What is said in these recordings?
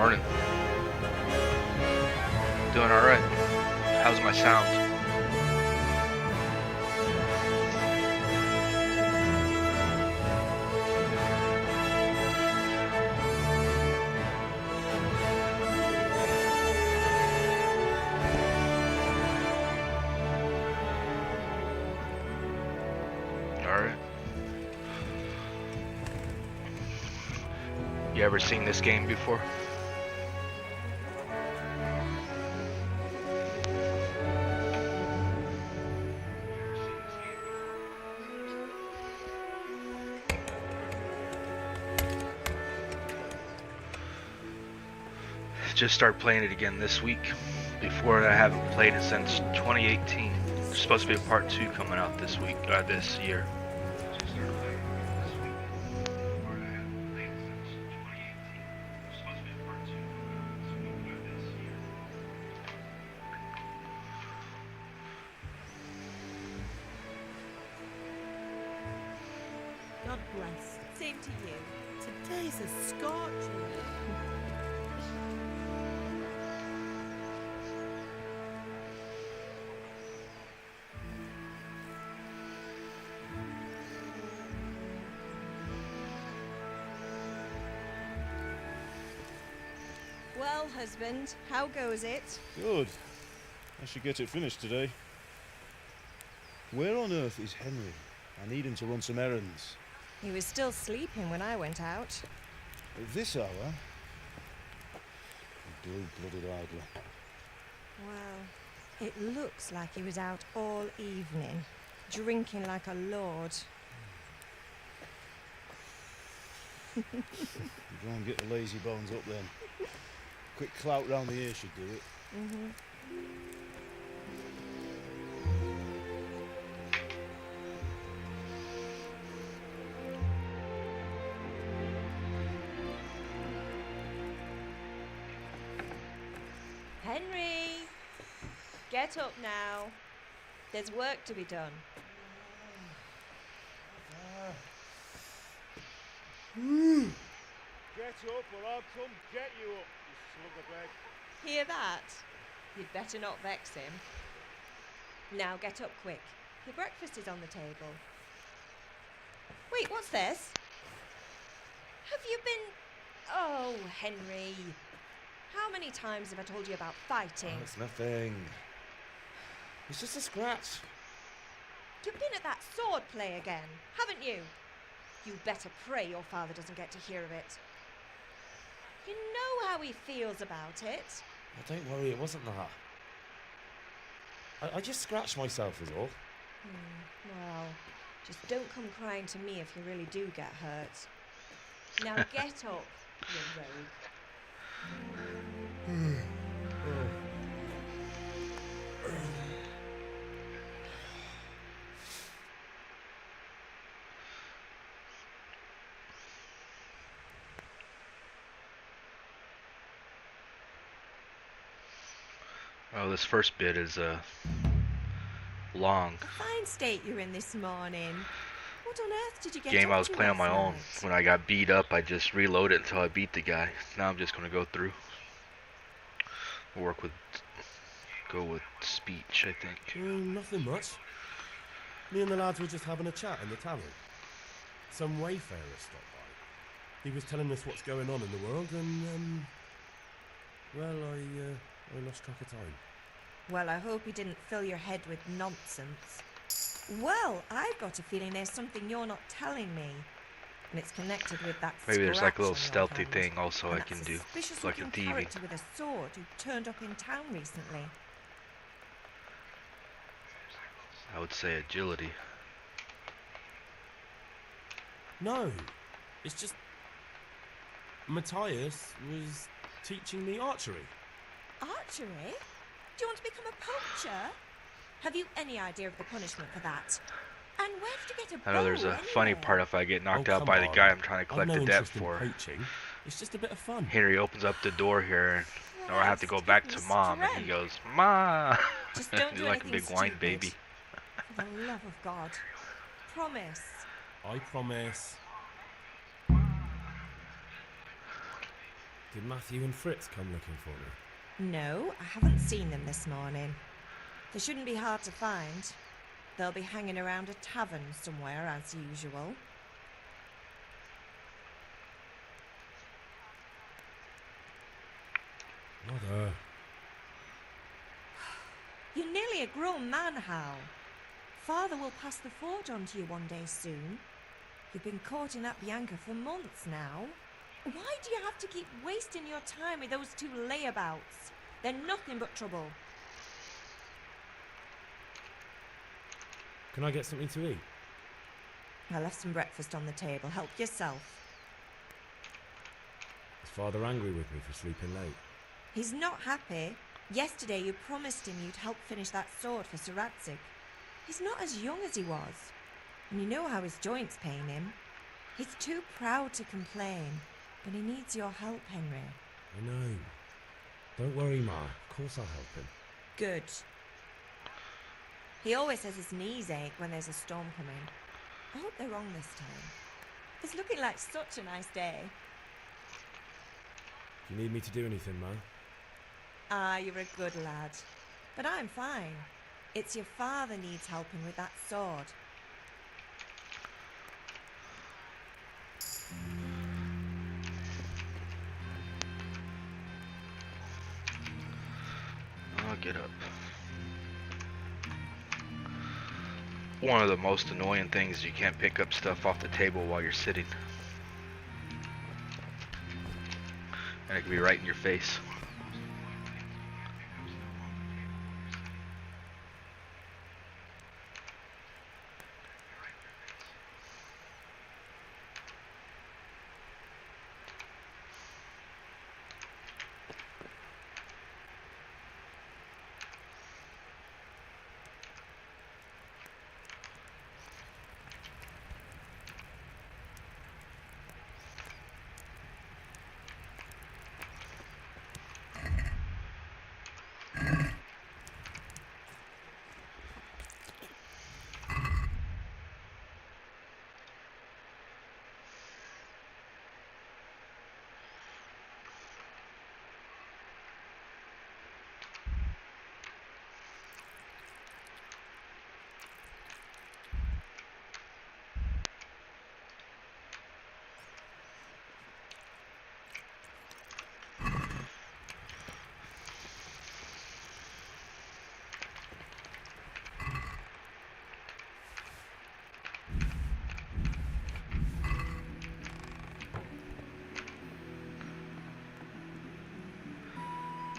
Morning. Doing alright. How's my sound? Alright. You ever seen this game before? Just start playing it again this week. Before I haven't played it since 2018. There's supposed to be a part 2 coming out this week, this year. God bless. Same to you. Today's a scorcher. Well, husband, how goes it? Good. I should get it finished today. Where on earth is Henry? I need him to run some errands. He was still sleeping when I went out. At this hour? Blue-blooded idler. Well, it looks like he was out all evening, drinking like a lord. You go and get the lazy bones up then. Quick clout round the ear should do it. Henry! Get up now. There's work to be done. Get up or I'll come get you up, you slug of bed. Hear that? You'd better not vex him. Now get up quick. Your breakfast is on the table. Wait, what's this? Have you been... Oh, Henry. How many times have I told you about fighting? Oh, it's nothing. It's just a scratch. You've been at that sword play again, haven't you? You better pray your father doesn't get to hear of it. You know how he feels about it. Oh, don't worry, it wasn't that. I just scratched myself is all. Well, just don't come crying to me if you really do get hurt. Now get up, you rogue. Oh, this first bit is long. A fine state you're in this morning. What on earth did you get Game I up was to playing on my last own. night? When I got beat up, I just reloaded until I beat the guy. Now I'm just gonna go through. Go with speech, I think. Nothing much. Me and the lads were just having a chat in the tavern. Some wayfarer stopped by. He was telling us what's going on in the world and, well, I lost track of time. Well, I hope he didn't fill your head with nonsense. Well, I've got a feeling there's something you're not telling me. And it's connected with that Maybe there's like a little scratch on your stealthy hand, thing also and I that can do. suspicious Like a looking thieving. character with a sword who turned up in town recently. I would say agility. No, it's just... Matthias was teaching me archery. Archery? Do you want to become a poacher? Have you any idea of the punishment for that? And where did you get a bow I know there's a funny anyway? part if I get knocked out come by the on. guy I'm trying to I've collect no the debt interest in for. poaching. It's just a bit of fun. Henry opens up the door here, or I have to go Christ, back give to me Mom, and he strength. goes, "Ma!" Just don't He's do like a anything big whine stupid. baby. For the love of God. Promise. I promise. Did Matthew and Fritz come looking for me? No, I haven't seen them this morning. They shouldn't be hard to find. They'll be hanging around a tavern somewhere, as usual. Mother. You're nearly a grown man, Hal. Father will pass the forge on to you one day soon. You've been courting that Bianca for months now. Why do you have to keep wasting your time with those two layabouts? They're nothing but trouble. Can I get something to eat? I left some breakfast on the table. Help yourself. Is Father angry with me for sleeping late? He's not happy. Yesterday you promised him you'd help finish that sword for Sir Radzig. He's not as young as he was. And you know how his joints pain him. He's too proud to complain, but he needs your help, Henry. I know. Don't worry, Ma. Of course I'll help him. Good. He always says his knees ache when there's a storm coming. I hope they're wrong this time. It's looking like such a nice day. Do you need me to do anything, Ma? Ah, you're a good lad. But I'm fine. It's your father needs helping with that sword. I'll get up. One of the most annoying things is you can't pick up stuff off the table while you're sitting. And it can be right in your face.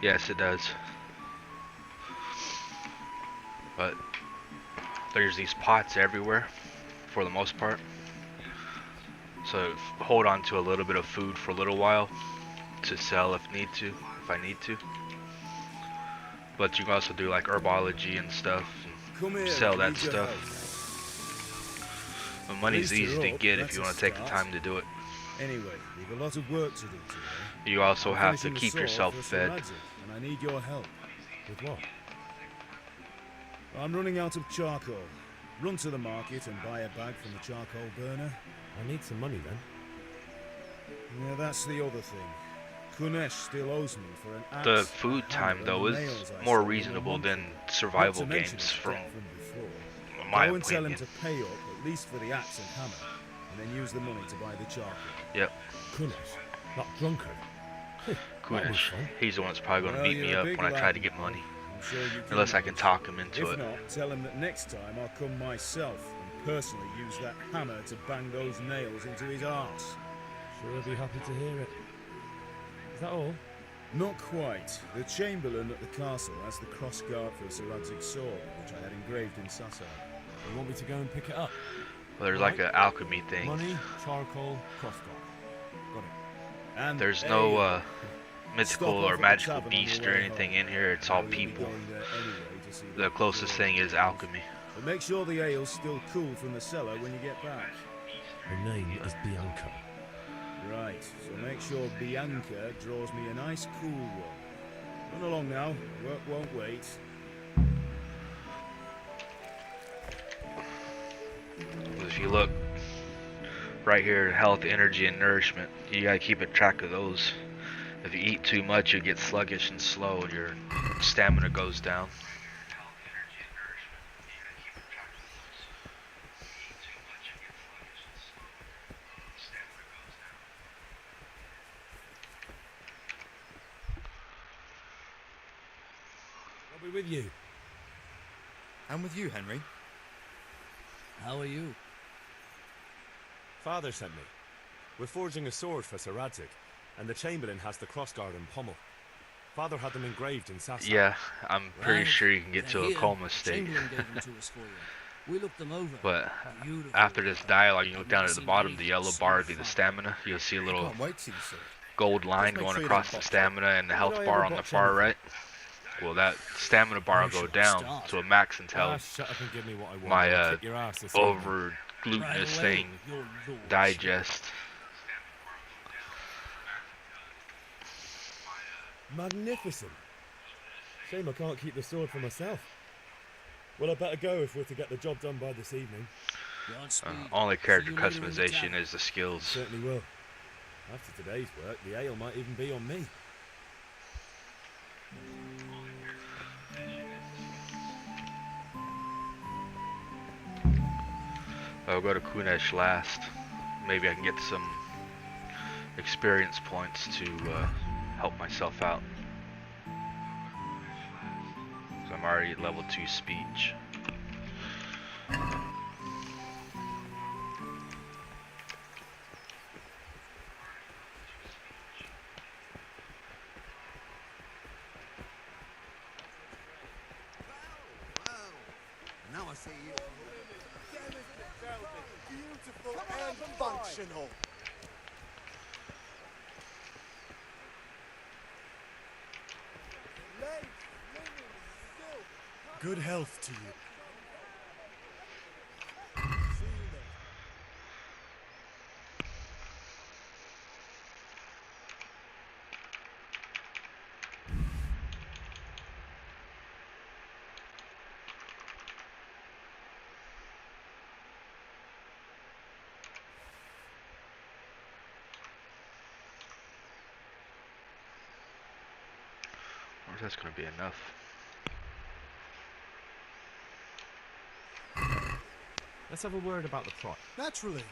Yes, it does. But there's these pots everywhere, for the most part. So hold on to a little bit of food for a little while to sell if I need to. But you can also do like herbology and stuff, and sell that stuff. The money's easy to get if you want to take the time to do it. Anyway, we've a lot of work to do today. You also I'm have to finishing the keep sword yourself for Sir fed. Radzig, and I need your help. With what? I'm running out of charcoal. Run to the market and buy a bag from the charcoal burner. I need some money then. Yeah, that's the other thing. Kunesh still owes me for an axe. The food time hammer, though and is nails I more stole reasonable in a than month. survival Not to mention games his from debt before. my Go and tell him opinion. to pay up at least for the axe and hammer, and then use the money to buy the charcoal. Yep, Kunesh, that drunkard. That'll be Kunesh. fun. He's the one that's probably going to Well, beat me you're a up big when I try lad, to get money. I'm sure you can Unless I can manage. talk him into If it. not, tell him that next time I'll come myself and personally use that hammer to bang those nails into his arse. Sure, I'll be happy to hear it. Is that all? Not quite. The Chamberlain at the castle has the cross guard for Sir Radzig's sword, which I had engraved in Sasau. You want me to go and pick it up? Well, there's like Right. an alchemy thing. Money, charcoal, crossguard. Got it. And There's hey, no stop mythical off or at the magical tavern on your beast or way anything home. in here. It's all We'll be people. going there anyway to see The closest thing is alchemy. But make sure the ale's still cool from the cellar when you get back. Her name is Bianca. Right, so make sure Bianca draws me a nice cool one. Run along now, work won't wait. If you look right here, health, energy, and nourishment, you gotta keep a track of those. If you eat too much, you get sluggish and slow, and your stamina goes down. I'll be with you. I'm with you, Henry. How are you? Father sent me. We're forging a sword for Sir Radzig, and the Chamberlain has the crossguard and pommel. Father had them engraved in Sasau. Yeah, I'm pretty Right. sure you can get They're to a here. coma state. Chamberlain gave them to us for you. We looked them over. But Beautiful. after this dialogue, you I've look down never at the seen bottom, the anything yellow so bar would be the fine. stamina. You'll see a I little can't wait to see the sword. gold line make going sure you across don't the botch it. stamina and the health I bar ever on the botch far anything? right. Well, that stamina bar will Where go shall I down start? to a max until Shut up and give me what I want. my I'll kick your ass this evening. over glutinous Right away, thing your lordship. digest. Magnificent. Shame I can't keep the sword for myself. Well, I better go if we're to get the job done by this evening. Godspeed. Only See character you later in the customization tavern. is the skills. Certainly will. After today's work, the ale might even be on me. I'll go to Kunesh last. Maybe I can get some experience points to help myself out. So I'm already at level 2 speech. Now I see you. Beautiful and functional. Good health to you. Or that's gonna be enough. Let's have a word about the price. Naturally.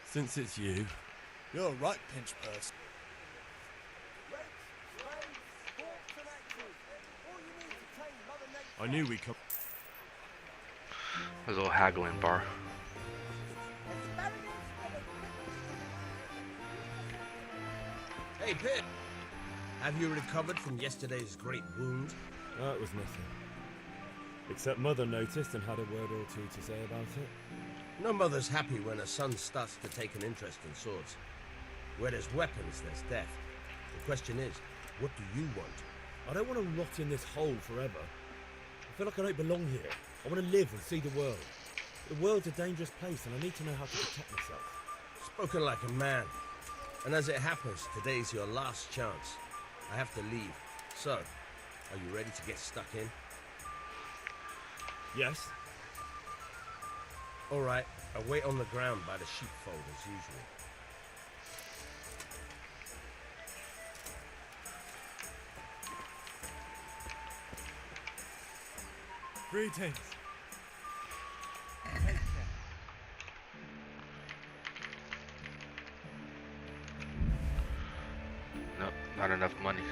Since it's you, You're right, pinch purse. I knew we'd come. There's a little haggling bar. Hey, Pip. Have you recovered from yesterday's great wound? That was nothing. Except Mother noticed and had a word or two to say about it. No mother's happy when her son starts to take an interest in swords. Where there's weapons, there's death. The question is, what do you want? I don't want to rot in this hole forever. I feel like I don't belong here. I want to live and see the world. The world's a dangerous place and I need to know how to protect myself. Spoken like a man. And as it happens, today's your last chance. I have to leave. So, are you ready to get stuck in? Yes? All right, I'll wait on the ground by the sheepfold as usual. Greetings. Nope, not enough money.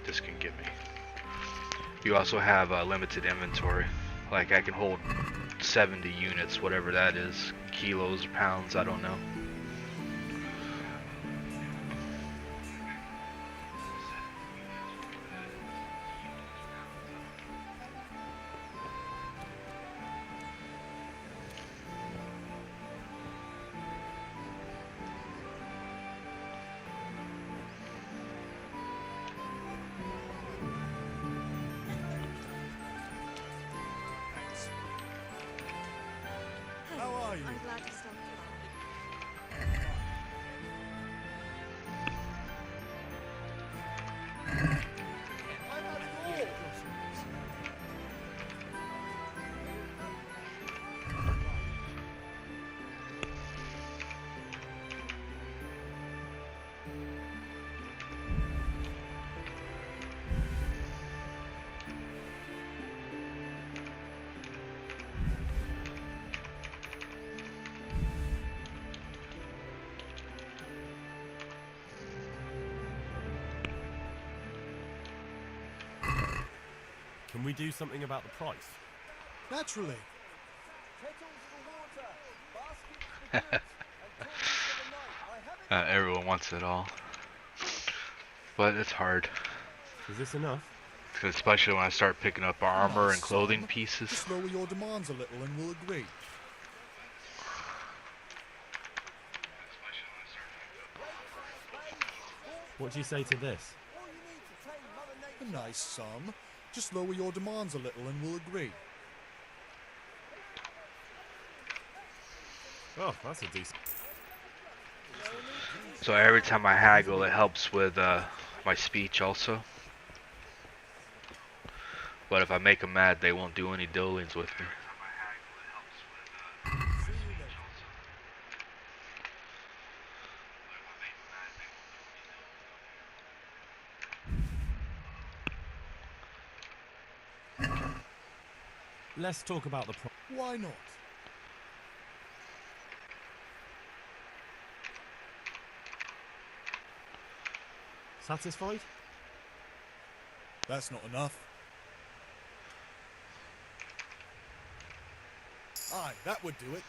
this can get me. You also have a limited inventory. Like I can hold 70 units, whatever that is, kilos or pounds, I don't know. How are you? I'm glad you stopped I've had it all. Can we do something about the price? Naturally. Everyone wants it all. But it's hard. Is this enough? Especially when I start picking up armor and clothing Son, pieces. Just lower your demands a little and we'll agree. What do you say to this? A nice sum. Just lower your demands a little and we'll agree. Oh, that's a decent. So every time I haggle, it helps with my speech also. But if I make them mad, they won't do any dealings with me. Let's talk about the price. Why not? Satisfied? That's not enough. Aye, that would do it.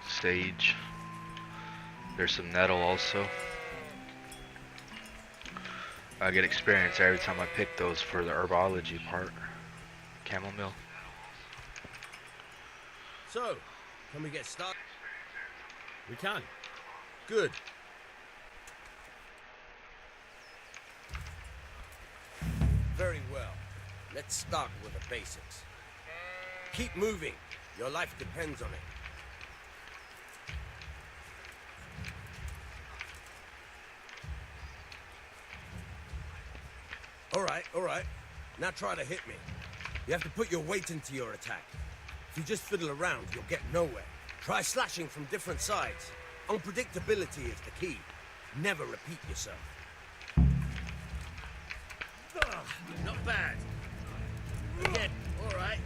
Stage. There's some nettle also. I get experience every time I pick those for the herbology part. Chamomile. So, can we get started? We can. Good. Very well. Let's start with the basics. Keep moving. Your life depends on it. All right. Now try to hit me. You have to put your weight into your attack. If you just fiddle around, you'll get nowhere. Try slashing from different sides. Unpredictability is the key. Never repeat yourself. Not bad. Again, all right.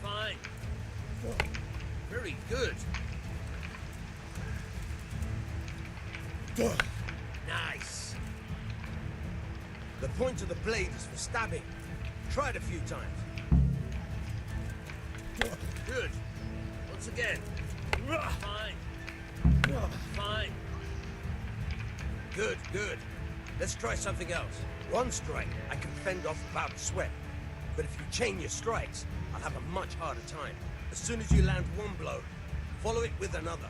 Fine. Very good. Nice. The point of the blade is for stabbing. Try it a few times. Good. Once again. Fine. Fine. Good. Let's try something else. One strike, I can fend off about a sweat. But if you chain your strikes, I'll have a much harder time. As soon as you land one blow, follow it with another.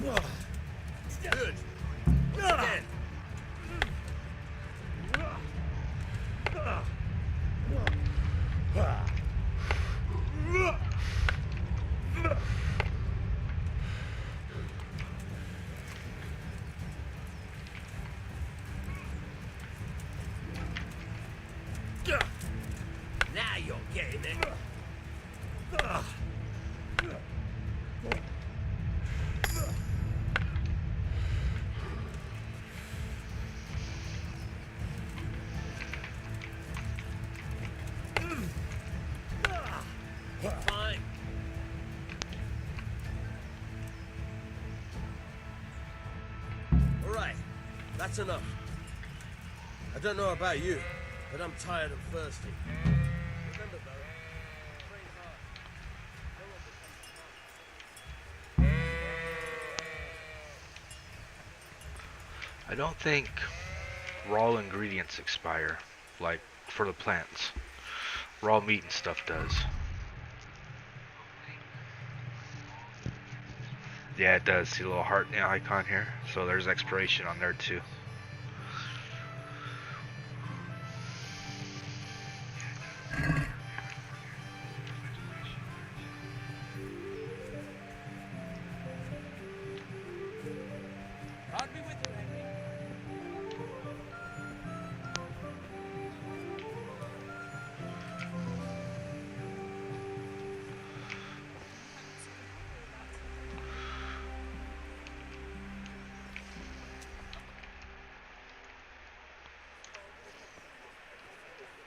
Good. Once again. Now you're getting it. That's enough. I don't know about you, but I'm tired and thirsty. Remember though, train hard. No one becomes I don't think raw ingredients expire, like for the plants. Raw meat and stuff does. Yeah, it does. See the little heart icon here? So there's expiration on there too. God be with you, Henry.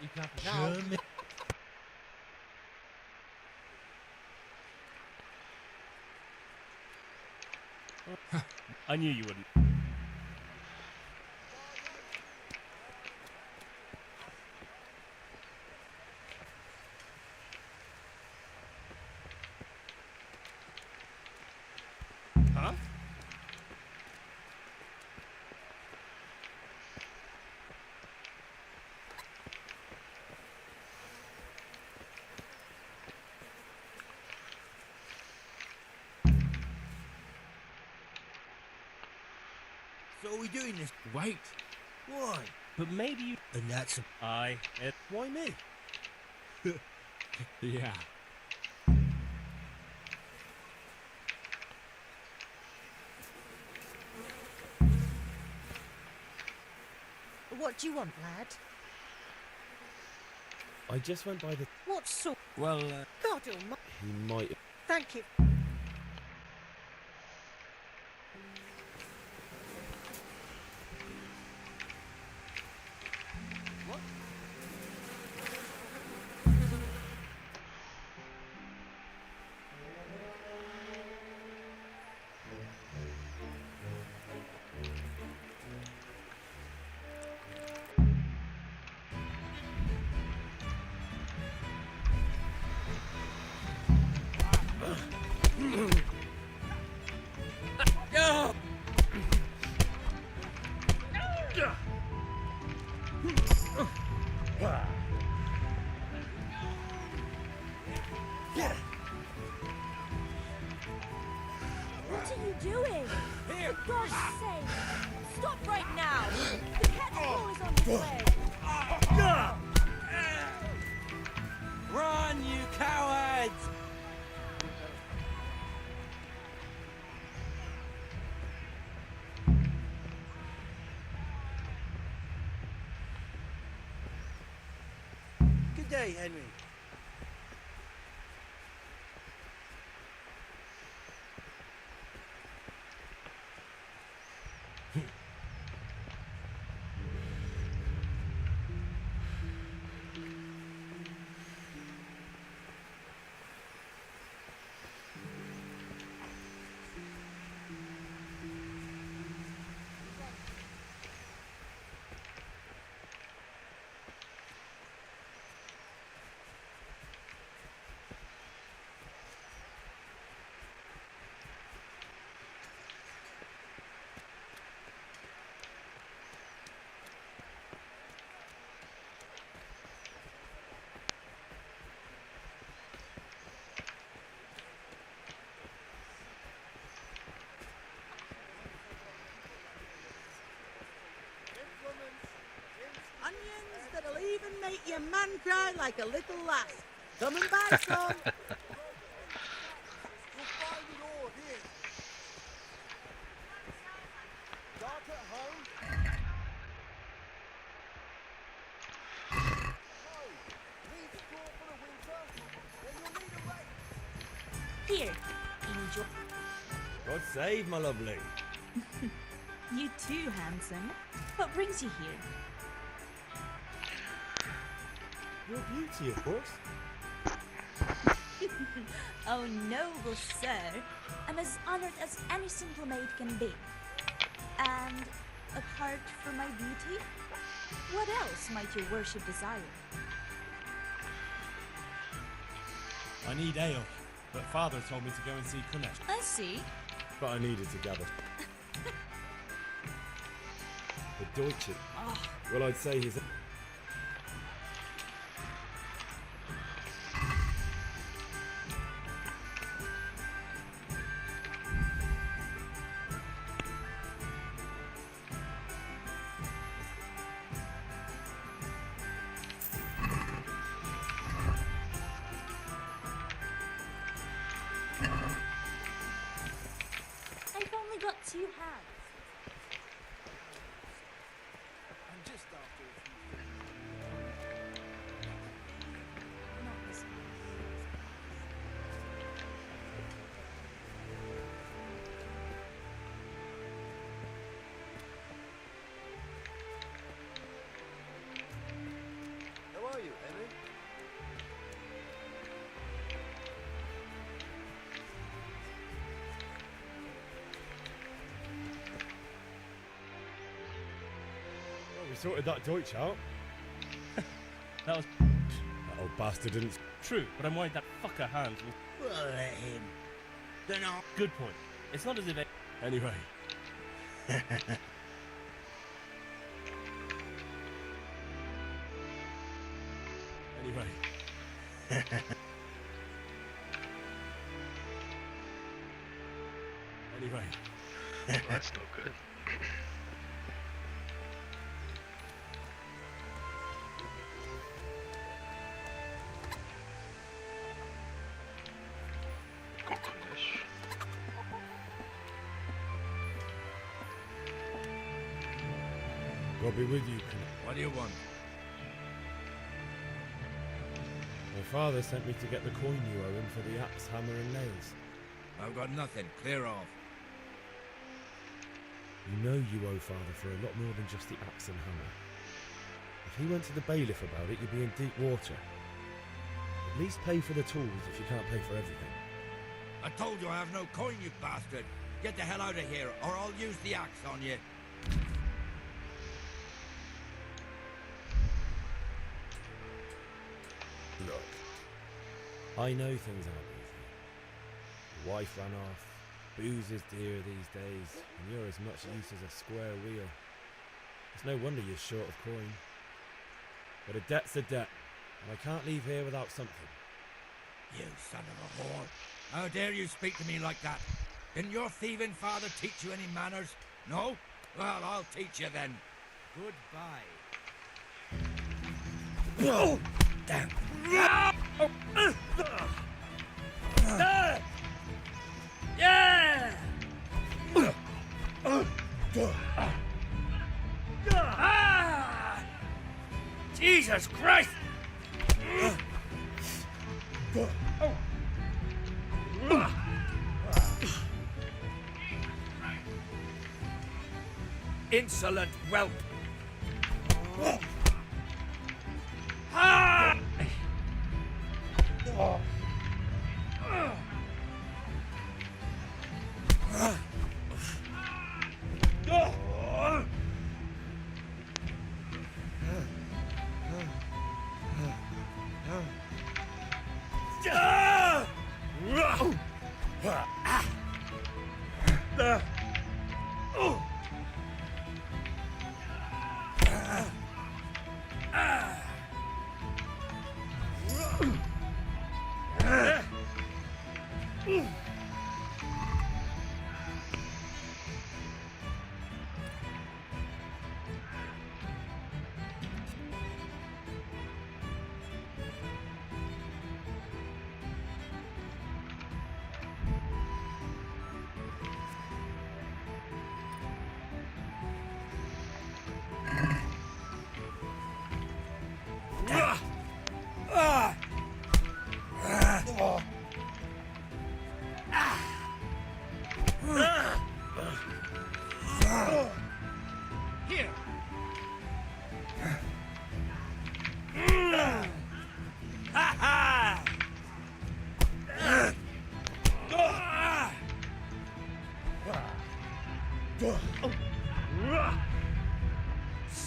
You can't now. I knew you wouldn't. Huh? So are we doing this? Wait. Why? But maybe you. And that's a... Why me? Yeah. What do you want, lad? I just went by the... What sort? Well, God almighty. He might... Thank you. What are you doing? For God's sake! Stop right now! The cat's paw is on its way! Run, you cowards! Good day, Henry. Onions that'll even make your man cry like a little lass. Come and buy some. You'll find it all here. Dark at home? No. Leave school for the winter? Then you'll need a rest. Here, enjoy. God save my lovely. You too, handsome. What brings you here? Your beauty, of course. Oh, noble sir. I'm as honored as any simple maid can be. And a heart for my beauty? What else might your worship desire? I need ale, but Father told me to go and see Kunesh. I see. But I needed to gather. The Deutsche. Well, I'd say he's... I've only got 2 hands. I'm just after Not this one. How are you, Henry? Well, we sorted that Deutsch out. That was That old bastard didn't... true, but I'm worried that fucker Hans will... Well, let him. They're not. Good point. It's not as if... Anyway. Anyway. Anyway. Well, that's no good. Go Kunesh. God be with you, Kunesh. What do you want? My father sent me to get the coin you owe him for the axe, hammer and nails. I've got nothing. Clear off. You know you owe father for a lot more than just the axe and hammer. If he went to the bailiff about it, you'd be in deep water. At least pay for the tools if you can't pay for everything. I told you I have no coin, you bastard. Get the hell out of here, or I'll use the axe on you. Look, I know things aren't easy. Your wife ran off, booze is dear these days, and you're as much use as a square wheel. It's no wonder you're short of coin. But a debt's a debt, and I can't leave here without something. You son of a whore. How dare you speak to me like that? Didn't your thieving father teach you any manners? No? Well, I'll teach you then. Goodbye. Oh, damn. Yeah! Jesus Christ! Insolent whelp!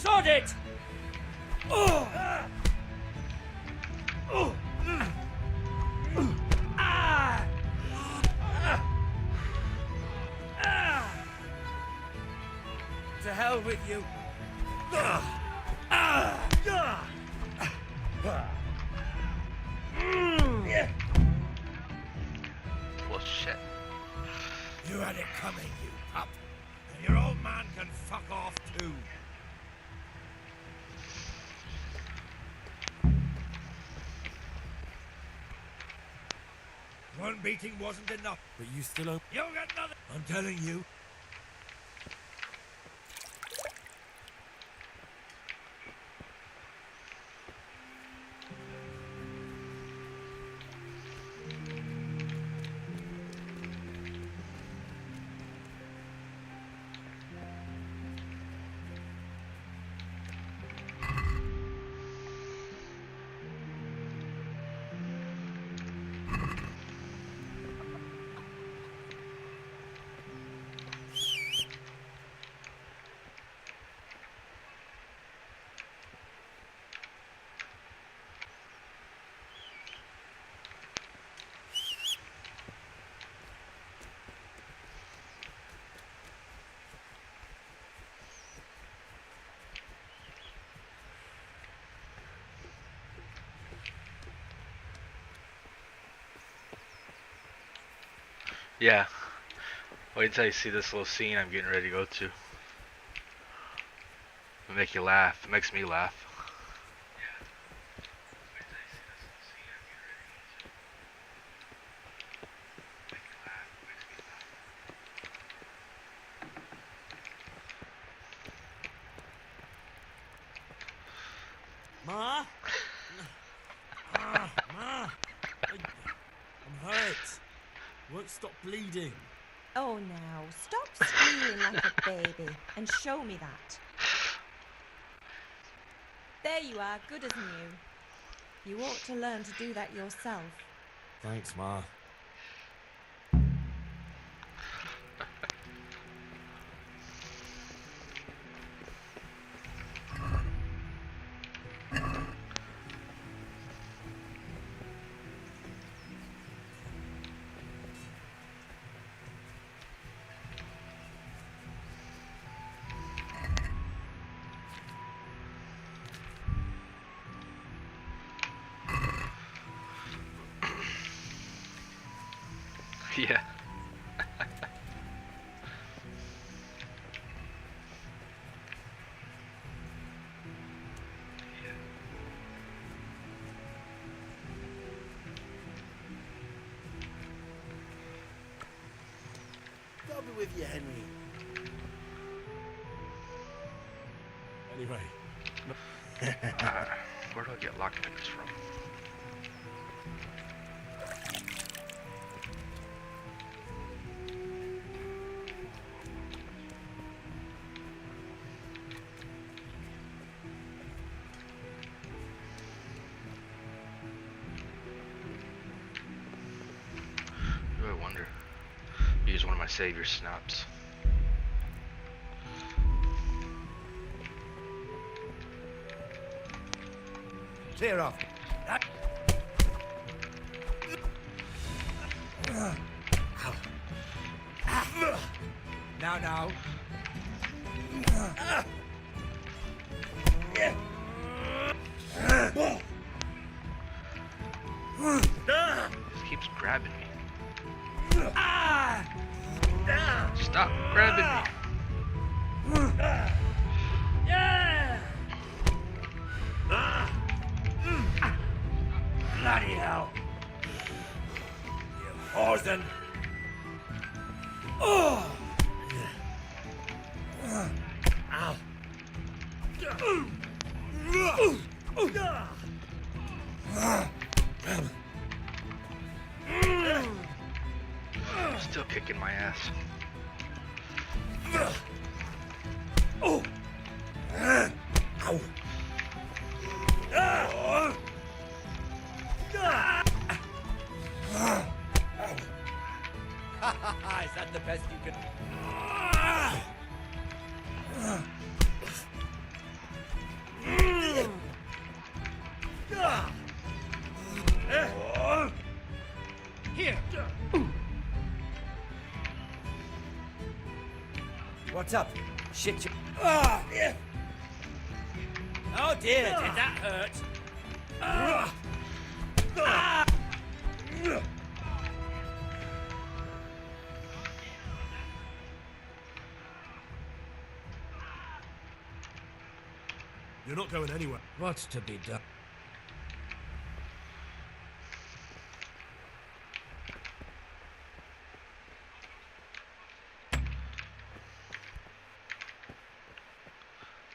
Sod it! To hell with you. Well, shit. You had it coming, you pup. And your old man can fuck off too. One beating wasn't enough. But you still open. You'll get another. I'm telling you. Yeah. Wait until you see this little scene I'm getting ready to go to. It'll make you laugh. It makes me laugh. Ma? Ma! I'm hurt. Won't stop bleeding. Oh, now, stop squealing like a baby and show me that. There you are, good as new. You ought to learn to do that yourself. Thanks, Ma. Yeah. I'll be with you, Henry. Anyway. Where do I get lockpicks from? I wonder. Use one of my savior snaps. Clear off. Now. This keeps grabbing me. Stop grabbing me. Bloody hell. You Horsen. Oh. Ow. Still kicking my ass. Oh. Ow. Is that the best you can? What's up? Shit, you... Ah! Yeah. Oh dear, did that hurt? You're not going anywhere. What's to be done?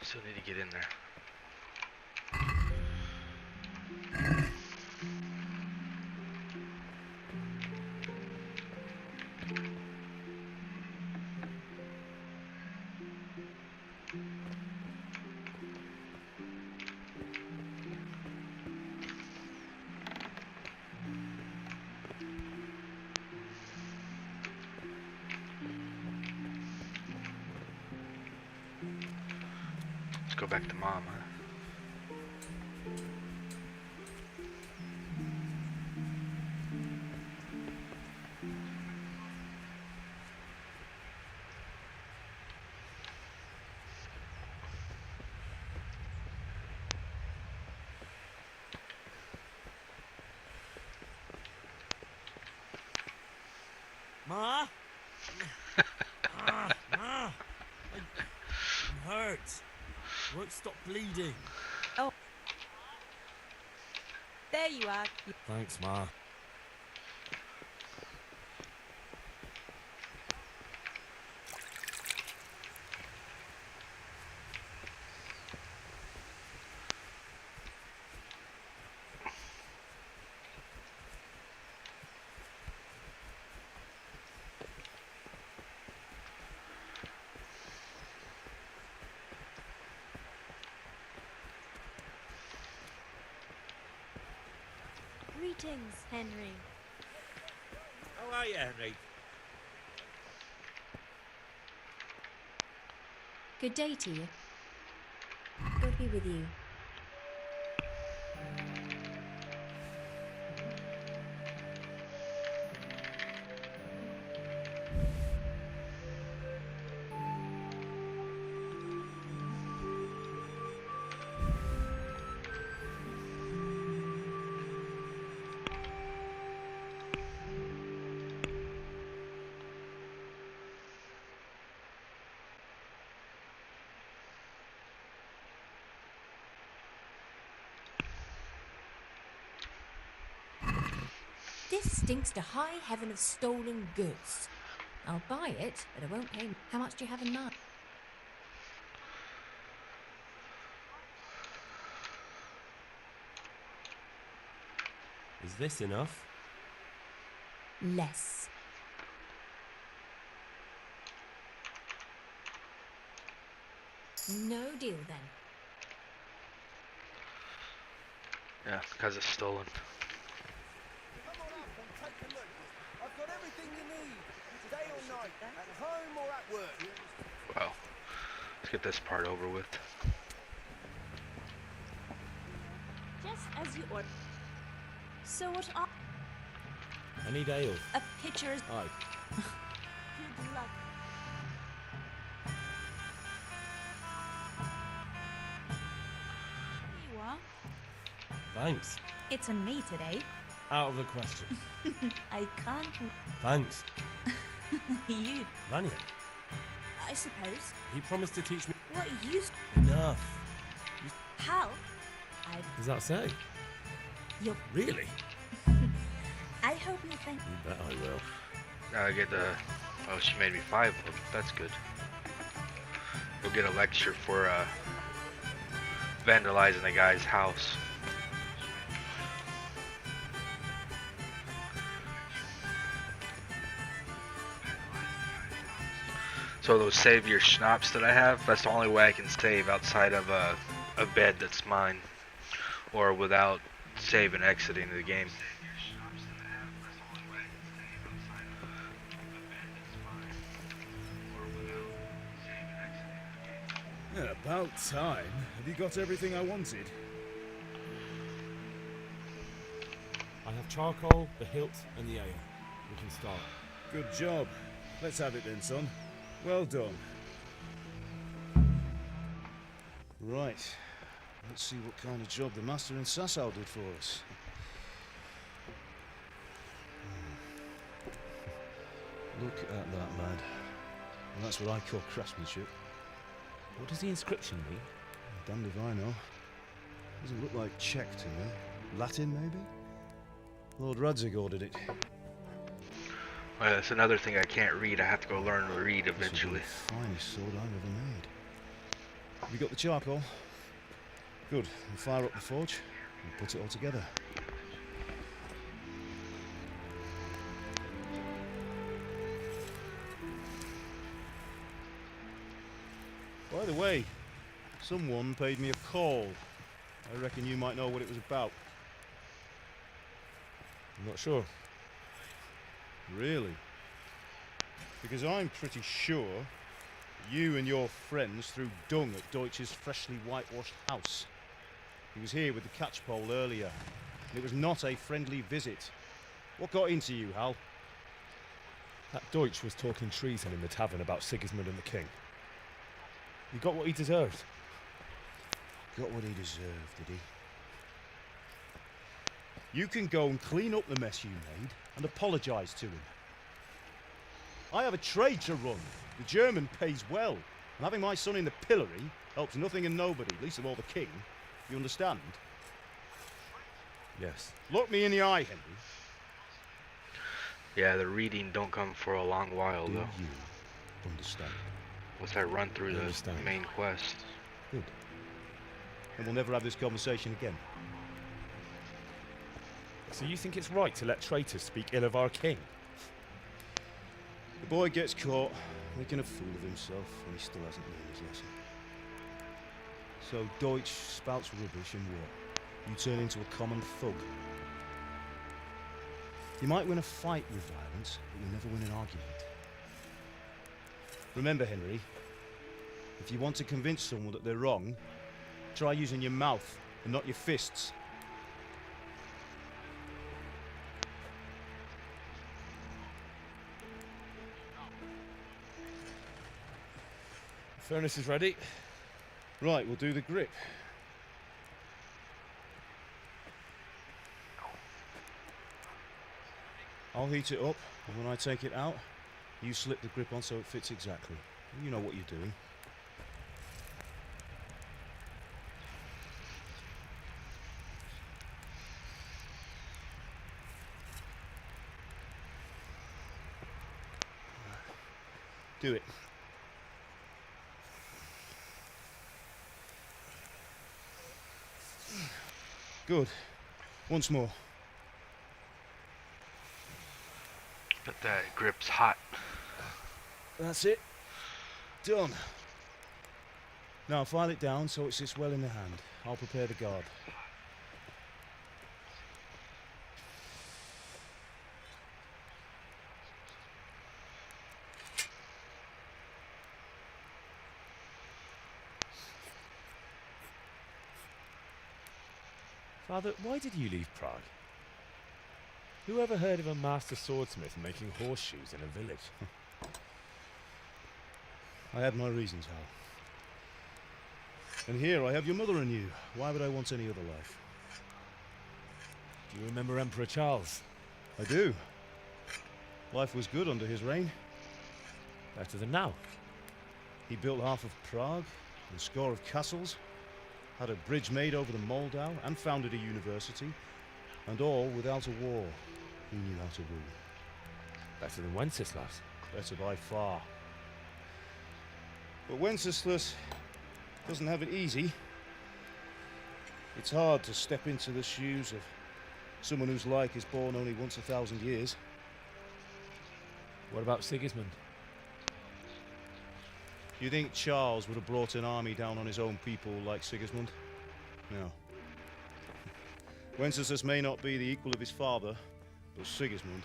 Still need to get in there. Let's go back to Mom, huh? Ma? Ma! I'm hurt. Won't stop bleeding. Oh. There you are. Thanks, Ma. Greetings, Henry. How are you, Henry? Good day to you. God be with you. This stinks to high heaven of stolen goods. I'll buy it, but I won't pay. How much do you have in mind? Is this enough? Less. No deal then. Yeah, because it's stolen. Come on up and take a look. I've got everything you need. Day or night, at home or at work. Well, let's get this part over with. Just as you ordered. So what are... I need ale. A pitcher's... Aye. Good luck. Here you are. Thanks. It's on me today. Out of the question. I can't... Thanks. You, Vanya, I suppose. he promised to teach me What you... enough. How? Does that say? You'll... Really? I hope you think... You bet I will. Now I get the... Oh, she made me 5 of them. That's good. We'll get a lecture for vandalizing the guy's house. So those save your schnapps that I have, that's the only way I can save outside of a bed that's mine. Or without save and exiting the game. Yeah, about time. Have you got everything I wanted? I have charcoal, the hilt, and the ale. We can start. Good job. Let's have it then, son. Well done. Right. Let's see what kind of job the master in Sasau did for us. Look at that, lad. Well, that's what I call craftsmanship. What does the inscription mean? Damned if I know. Doesn't look like Czech to me. Latin, maybe? Lord Radzig ordered it. Well, that's another thing I can't read. I have to go learn to read This will be eventually. the finest sword I've ever made. Have you got the charcoal? Good. We'll fire up the forge and put it all together. By the way, someone paid me a call. I reckon you might know what it was about. I'm not sure. Really? Because I'm pretty sure you and your friends threw dung at Deutsch's freshly whitewashed house. He was here with the catchpole earlier, and it was not a friendly visit. What got into you, Hal? That Deutsch was talking treason in the tavern about Sigismund and the king. He got what he deserved. Got what he deserved, did he? You can go and clean up the mess you made and apologise to him. I have a trade to run. The German pays well, and having my son in the pillory helps nothing and nobody, least of all the king. You understand? Yes. Look me in the eye, Henry. Yeah, the reading don't come for a long while Do though. you understand? Once I run through the Understand. main quest. Good. And we'll never have this conversation again. So you think it's right to let traitors speak ill of our king? The boy gets caught, making a fool of himself, and he still hasn't learned his lesson. So Deutsch spouts rubbish and what? You turn into a common thug. You might win a fight with violence, but you'll never win an argument. Remember, Henry, if you want to convince someone that they're wrong, try using your mouth and not your fists. Furnace is ready. Right, we'll do the grip. I'll heat it up, and when I take it out, you slip the grip on so it fits exactly. You know what you're doing. Do it. Good. Once more. But that grip's hot. That's it. Done. Now file it down so it sits well in the hand. I'll prepare the guard. Father, why did you leave Prague? Who ever heard of a master swordsmith making horseshoes in a village? I had my reasons, Hal. And here I have your mother and you. Why would I want any other life? Do you remember Emperor Charles? I do. Life was good under his reign. Better than now. He built half of Prague, and a score of castles, had a bridge made over the Moldau, and founded a university, and all without a war. He knew how to rule. Better than Wenceslas. Better by far. But Wenceslas doesn't have it easy. It's hard to step into the shoes of someone whose like is born only once 1,000 years. What about Sigismund? You think Charles would have brought an army down on his own people like Sigismund? No. Wenceslas may not be the equal of his father, but Sigismund,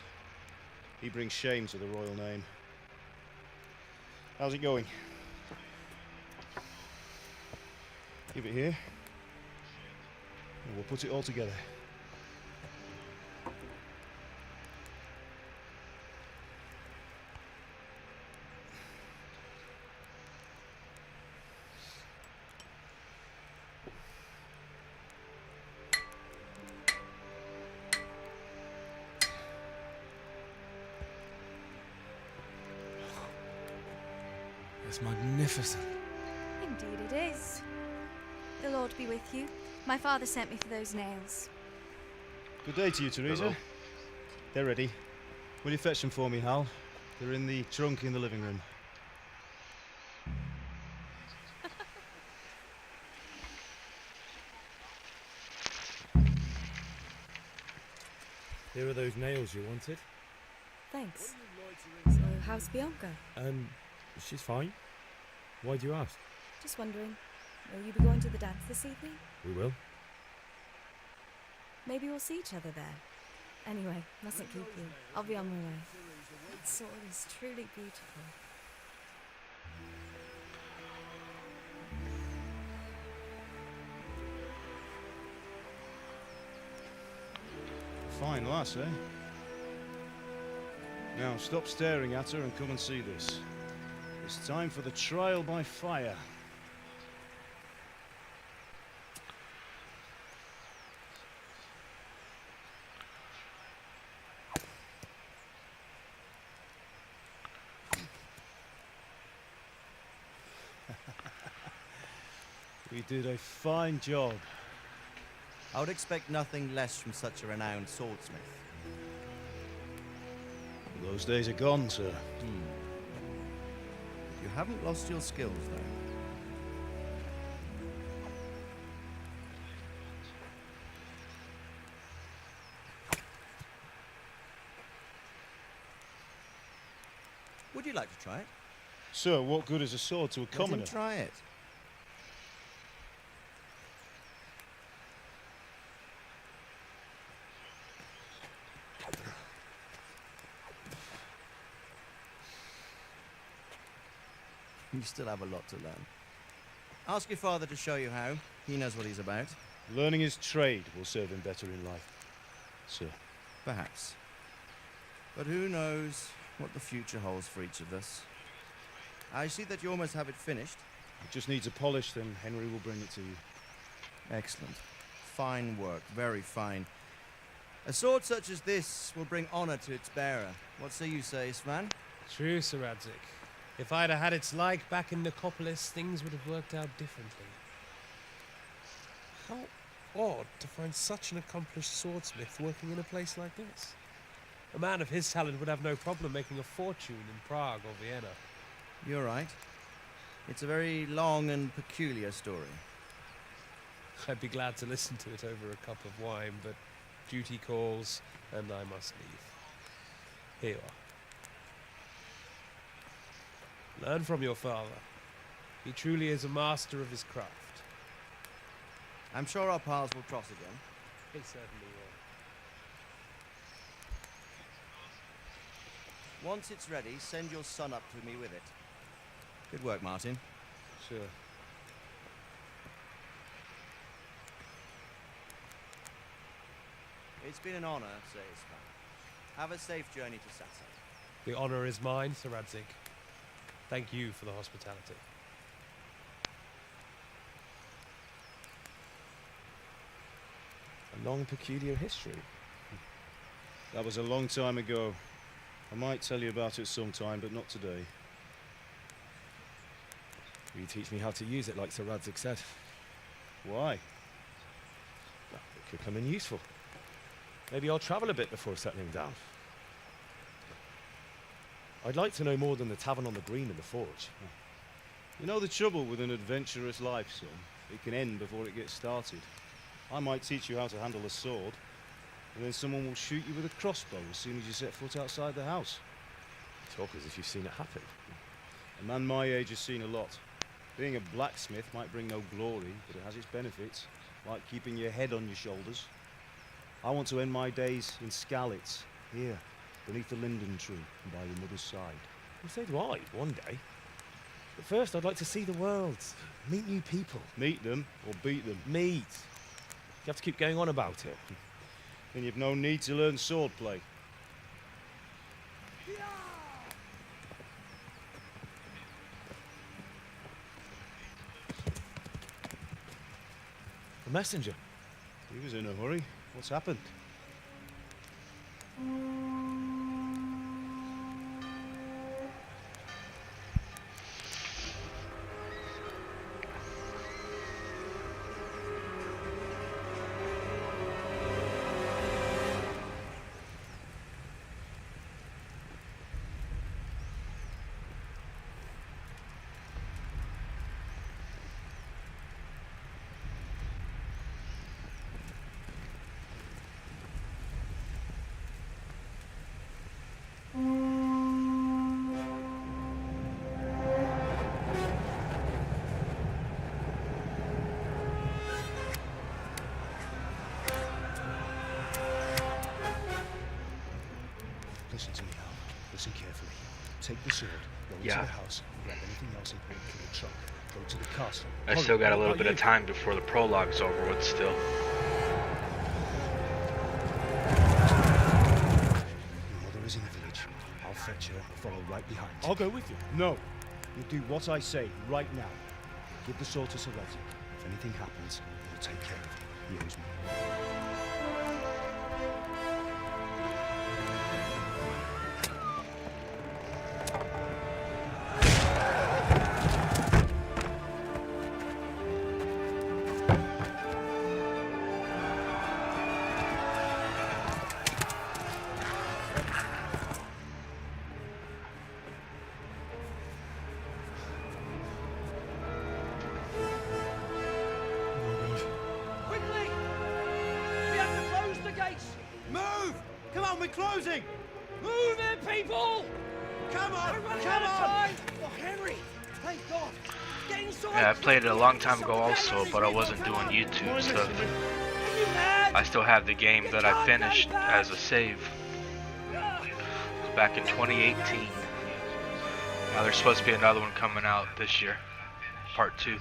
he brings shame to the royal name. How's it going? Give it here, and we'll put it all together. looks magnificent. Indeed it is. The Lord be with you. My father sent me for those nails. Good day to you, Teresa. Hello. They're ready. Will you fetch them for me, Hal? They're in the trunk in the living room. Here are those nails you wanted. Thanks. So, how's Bianca? She's fine. Why do you ask? Just wondering, will you be going to the dance this evening? We will. Maybe we'll see each other there. Anyway, mustn't keep you. I'll be on my way. That sword is truly beautiful. Fine lass, eh? Now stop staring at her and come and see this. It's time for the trial by fire. We did a fine job. I would expect nothing less from such a renowned swordsmith. Those days are gone, sir. You haven't lost your skills, though. Would you like to try it? Sir, what good is a sword to a commoner? Let him try it. You still have a lot to learn. Ask your father to show you how. He knows what he's about. Learning his trade will serve him better in life, sir. Perhaps. But who knows what the future holds for each of us. I see that you almost have it finished. It just needs a polish, then Henry will bring it to you. Excellent. Fine work, very fine. A sword such as this will bring honor to its bearer. What say you, Svan? True, Sir Radzig. If I'd have had its like back in Nicopolis, things would have worked out differently. How odd to find such an accomplished swordsmith working in a place like this. A man of his talent would have no problem making a fortune in Prague or Vienna. You're right. It's a very long and peculiar story. I'd be glad to listen to it over a cup of wine, but duty calls, and I must leave. Here you are. Learn from your father. He truly is a master of his craft. I'm sure our paths will cross again. He certainly will. Once it's ready, send your son up to me with it. Good work, Martin. Sure. It's been an honor, Sir Isfan. Have a safe journey to Sassa. The honor is mine, Sir Radzig. Thank you for the hospitality. A long, peculiar history. That was a long time ago. I might tell you about it sometime, but not today. Will you teach me how to use it like Sir Radzig said? Why? Well, it could come in useful. Maybe I'll travel a bit before settling down. I'd like to know more than the tavern on the green and the forge. You know the trouble with an adventurous life, son? It can end before it gets started. I might teach you how to handle a sword, and then someone will shoot you with a crossbow as soon as you set foot outside the house. You talk as if you've seen it happen. A man my age has seen a lot. Being a blacksmith might bring no glory, but it has its benefits, like keeping your head on your shoulders. I want to end my days in Skalitz, here, beneath the linden tree and by your mother's side. Well, so do I, one day. But first, I'd like to see the world, meet new people. Meet them or beat them? Meet. You have to keep going on about it. Then you've no need to learn swordplay. A messenger. He was in a hurry. What's happened? Take the sword, go into the house, grab anything else important from the truck. Go to the castle. I still got a little bit of time before the prologue's over with still. Your mother is in the village. I'll fetch her, follow right behind. I'll go with you. No. You do what I say right now. Give the sword to Sir Reggie. If anything happens, we'll take care of it. He owes me. Closing! Move in, people! Come on! We're running Come out of on! time! Oh, Henry! Thank God! Get inside! Yeah, I played it a long time ago also, but I wasn't doing YouTube stuff. I still have the game that I finished as a save. It was back in 2018. Now there's supposed to be another one coming out this year. Part 2.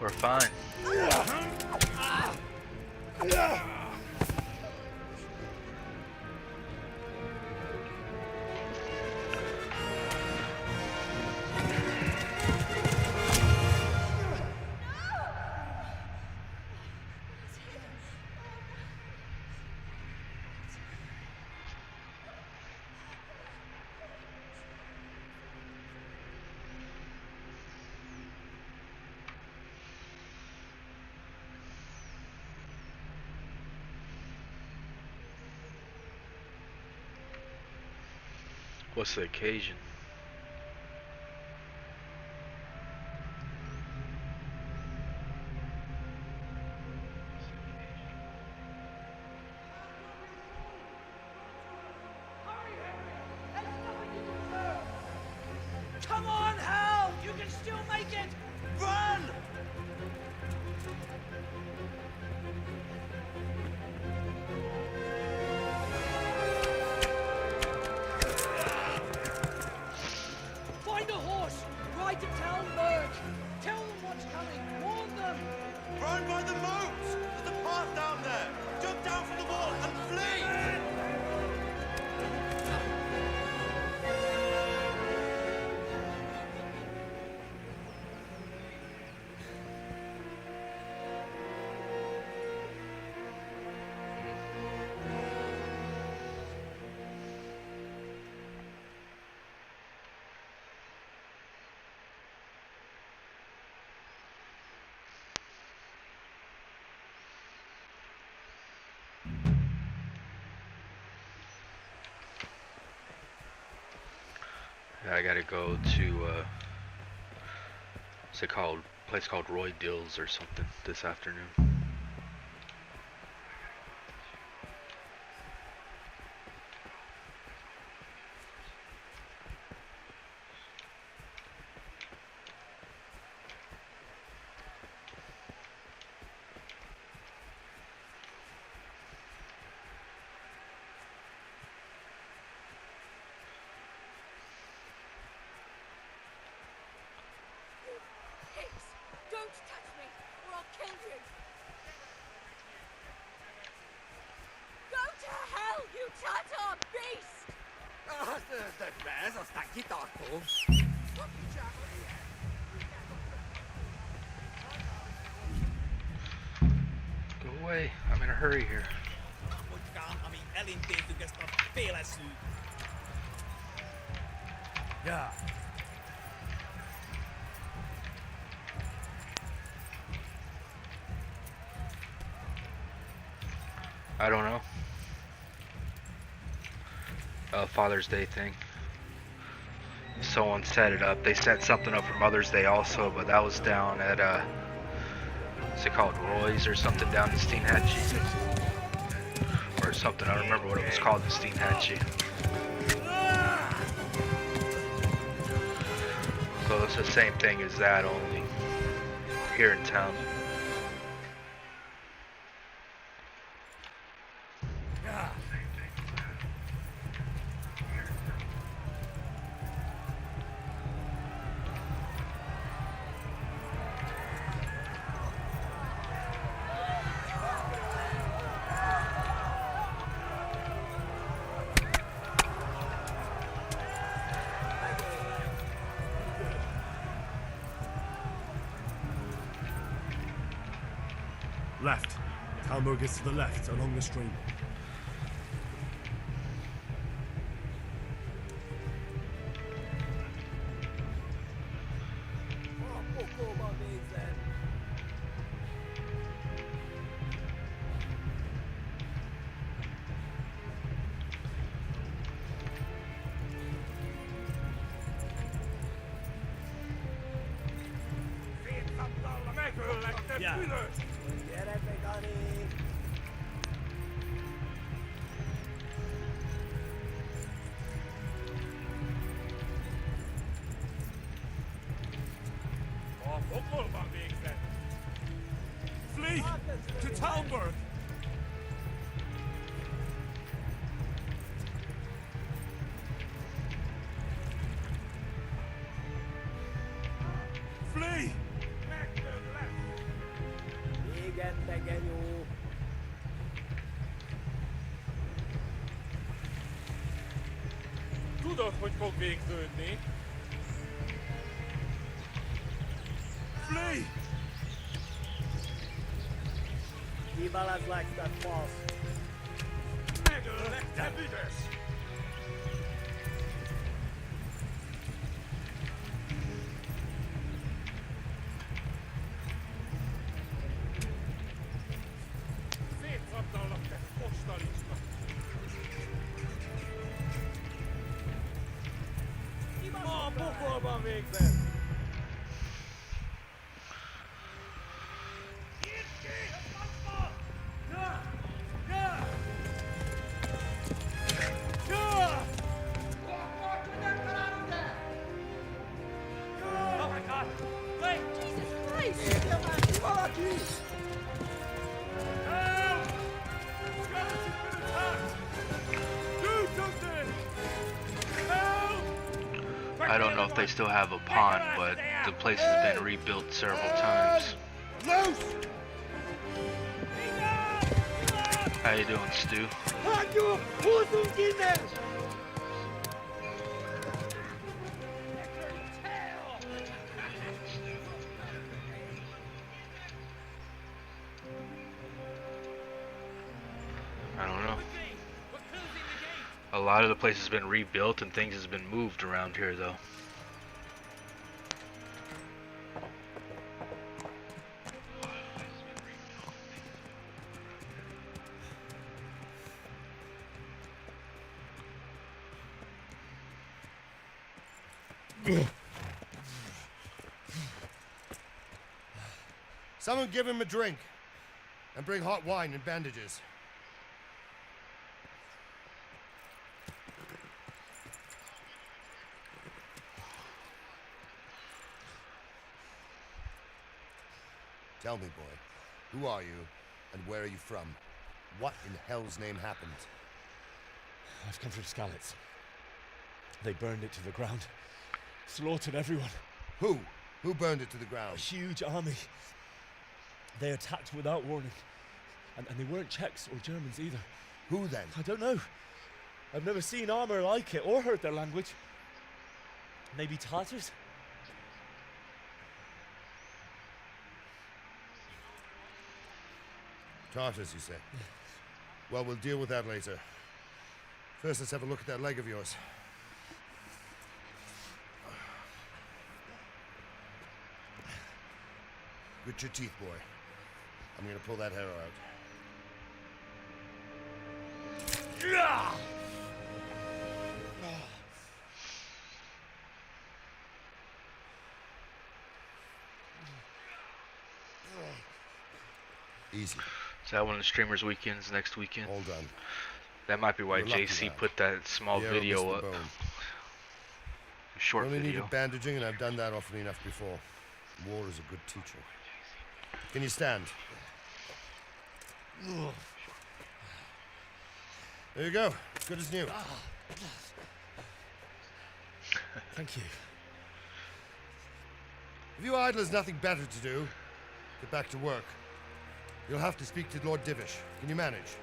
We're fine. What's the occasion? Come on, Hal! You can still make it! Run! Find a horse! Ride to town, Merc! Tell them what's coming! Warn them! Run by the moat! There's a path down there! Jump down from the wall and flee! I gotta go to what's it called? Place called Roy Dills or something this afternoon. Don't touch me, or I'll kill you! Go to hell, you Tatar beast! Go away, I'm in a hurry here. Yeah. I don't know. Father's Day thing. Someone set it up. They set something up for Mother's Day also, but that was down at What's it called? Roy's or something down in Steenhatchee? Or something, I don't remember what it was called in Steenhatchee. So it's the same thing as that, only here in town. Left. Talmberg is to the left, along the stream. Ja. Flee to Talmberg. Flee! Tudod, hogy fog végződni? Flee! Hibálás legtöbb fasz. Megöllek, te büdös! Szétszabdallak, te postalicska! Ma a pokolban végzem! I don't know if they still have a pond, but the place has been rebuilt several times. How you doing, Stu? I don't know. A lot of the place has been rebuilt and things has been moved around here, though. Someone give him a drink. And bring hot wine and bandages. Tell me, boy, who are you, and where are you from? What in hell's name happened? I've come from Skalitz. They burned it to the ground. Slaughtered everyone. Who? Who burned it to the ground? A huge army. They attacked without warning. And they weren't Czechs or Germans either. Who then? I don't know. I've never seen armor like it or heard their language. Maybe Tatars? Tartars, you say? Well, we'll deal with that later. First, let's have a look at that leg of yours. Grit your teeth, boy. I'm gonna pull that hair out. Easy. Is that one of the streamers' weekends next weekend? All done. That might be why You're lucky, JC lad. put that small The arrow missed video the up. bone. Short Only video. needed bandaging, and I've done that often enough before. War is a good teacher. Can you stand? There you go. Good as new. Thank you. If you idlers nothing better to do, get back to work. You'll have to speak to Lord Divish. Can you manage?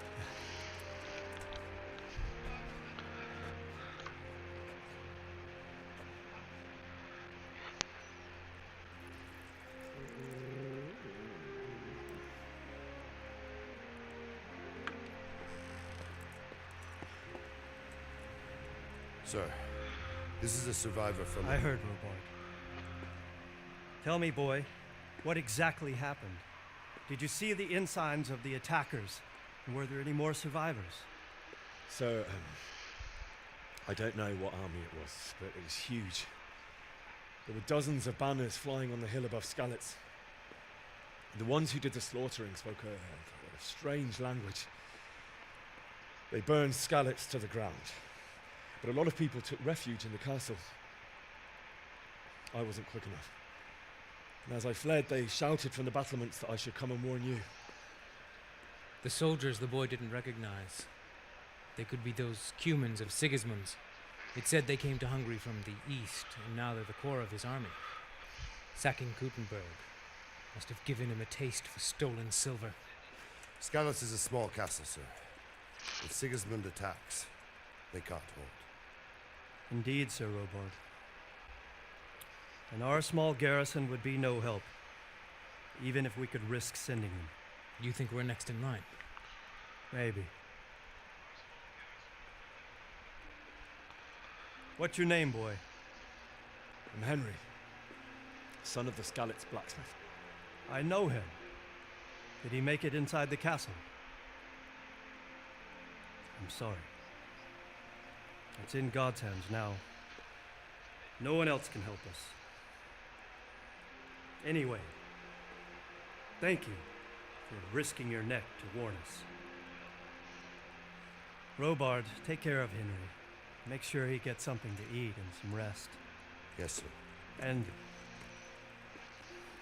Sir, this is a survivor from... I heard, Robard. Tell me, boy, what exactly happened? Did you see the ensigns of the attackers? And were there any more survivors? So, I don't know what army it was, but it was huge. There were dozens of banners flying on the hill above Skalitz. The ones who did the slaughtering spoke a strange language. They burned Skalitz to the ground, but a lot of people took refuge in the castle. I wasn't quick enough. And as I fled, they shouted from the battlements that I should come and warn you. The soldiers the boy didn't recognize. They could be those Cumans of Sigismund's. It said they came to Hungary from the east, and now they're the core of his army. Sacking Gutenberg must have given him a taste for stolen silver. Skalitz is a small castle, sir. If Sigismund attacks, they can't hold. Indeed, Sir Robard. And our small garrison would be no help, even if we could risk sending them. You think we're next in line? Maybe. What's your name, boy? I'm Henry, son of the Skalitz blacksmith. I know him. Did he make it inside the castle? I'm sorry. It's in God's hands now. No one else can help us. Anyway, thank you for risking your neck to warn us. Robard, take care of Henry. Make sure he gets something to eat and some rest. Yes, sir. And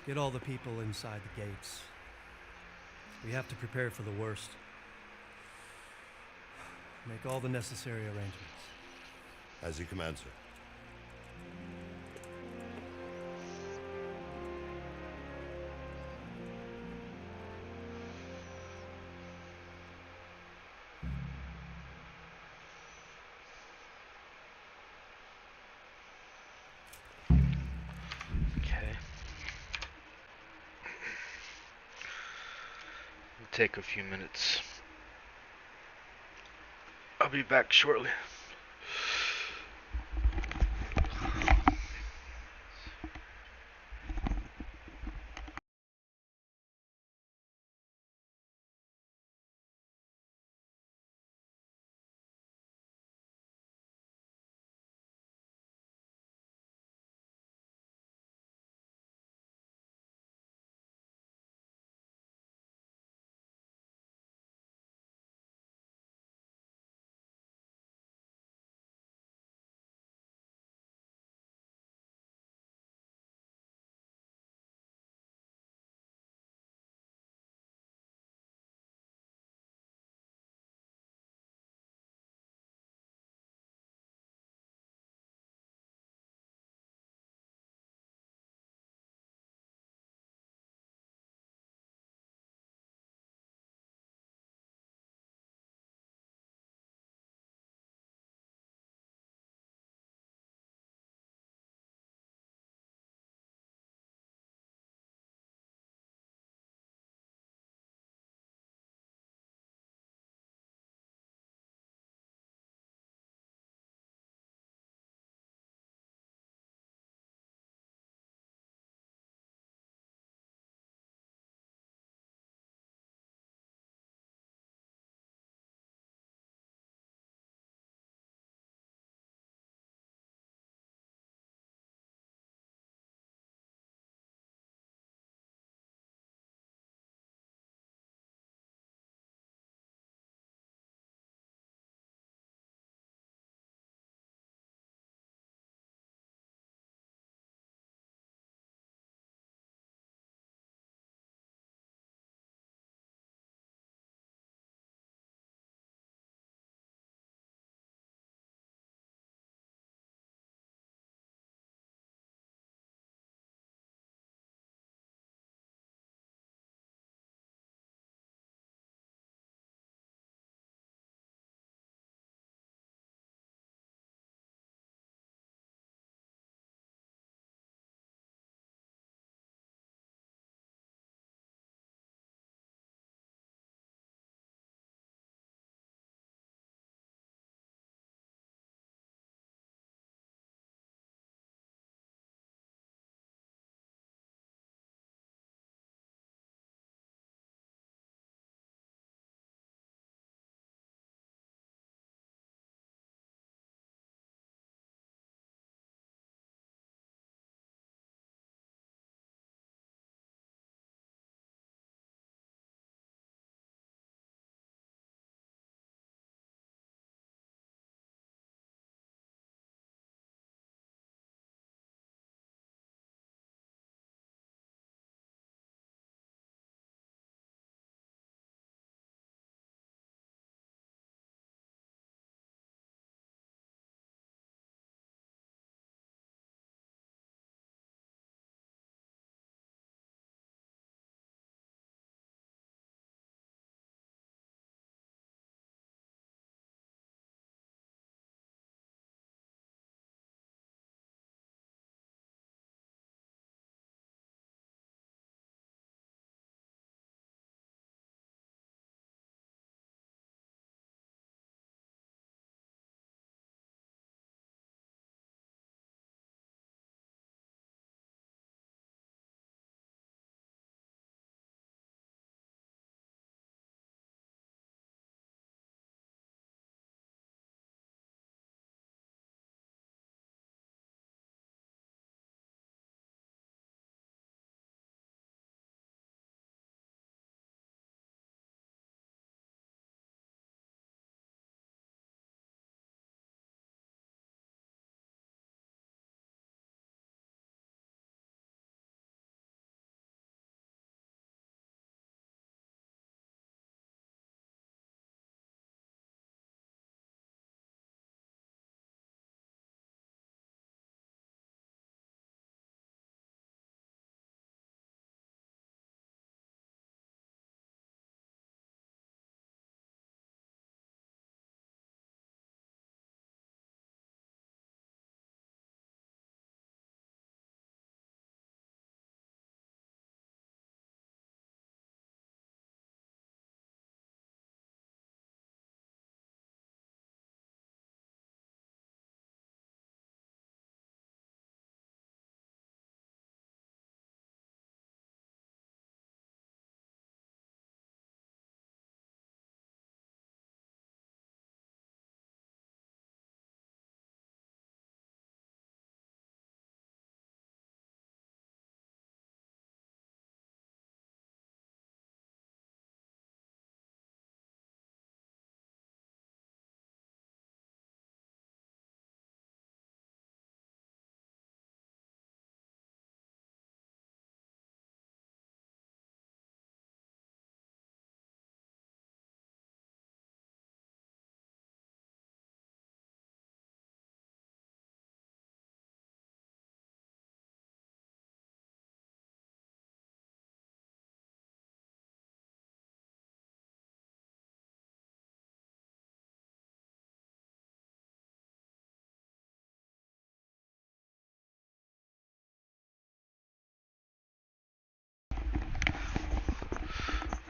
get all the people inside the gates. We have to prepare for the worst. Make all the necessary arrangements. As you command, sir. Okay. It'll take a few minutes. I'll be back shortly.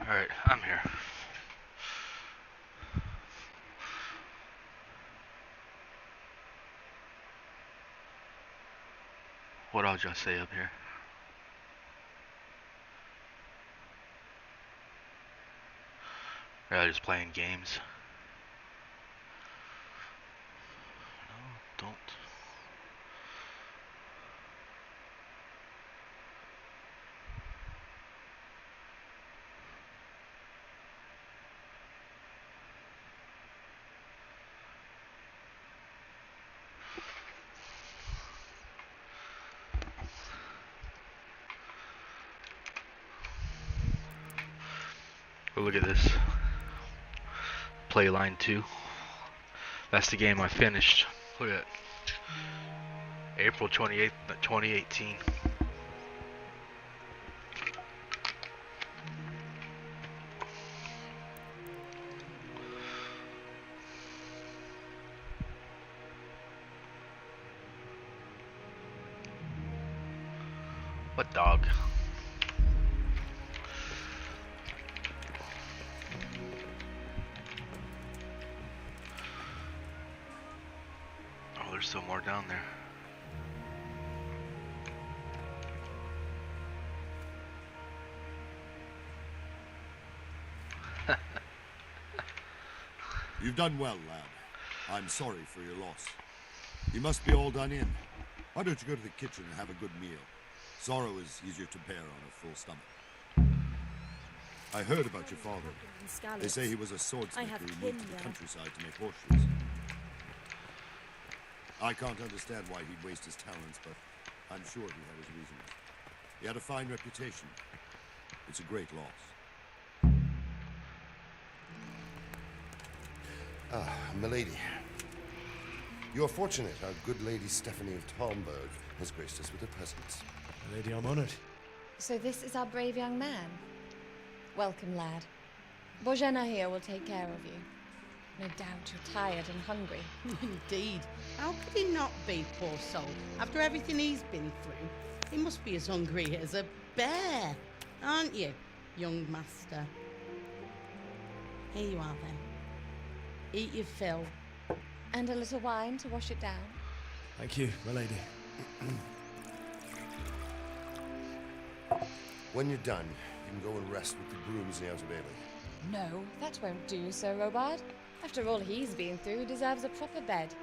Alright, I'm here. What I'll just say up here. Yeah, just playing games. No, don't. Oh, look at this. Play line 2. That's the game I finished. Look at that. April 28th, 2018. What dog? Oh, there's still more down there. You've done well, lad. I'm sorry for your loss. You must be all done in. Why don't you go to the kitchen and have a good meal? Sorrow is easier to bear on a full stomach. I heard about your father. They say he was a swordsmith who moved to the countryside to make horseshoes. I can't understand why he'd waste his talents, but I'm sure he had his reasons. He had a fine reputation. It's a great loss. Ah, milady. You are fortunate our good lady Stephanie of Talmberg has graced us with her presence. Lady, I'm honored. So this is our brave young man. Welcome, lad. Bojena here will take care of you. No doubt you're tired and hungry. Indeed. How could he not be, poor soul? After everything he's been through, he must be as hungry as a bear, aren't you, young master? Here you are, then. Eat your fill. And a little wine to wash it down. Thank you, my lady. When you're done, you can go and rest with the grooms in the outer bailey. No, that won't do, Sir Robard. After all he's been through, he deserves a proper bed.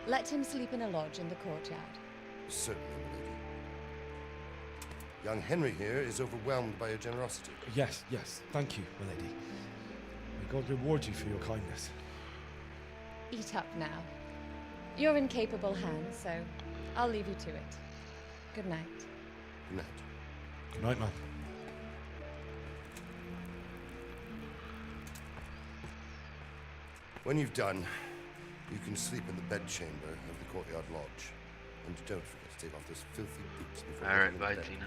Let him sleep in a lodge in the courtyard. Certainly, milady. Young Henry here is overwhelmed by your generosity. Yes, thank you, my lady. May God reward you for your kindness. Eat up now. You're in capable hands, so I'll leave you to it. Good night. Good night. Good night, man. When you've done, you can sleep in the bedchamber of the courtyard lodge. And don't forget to take off those filthy boots before Alright, getting bye, into bed. Tina.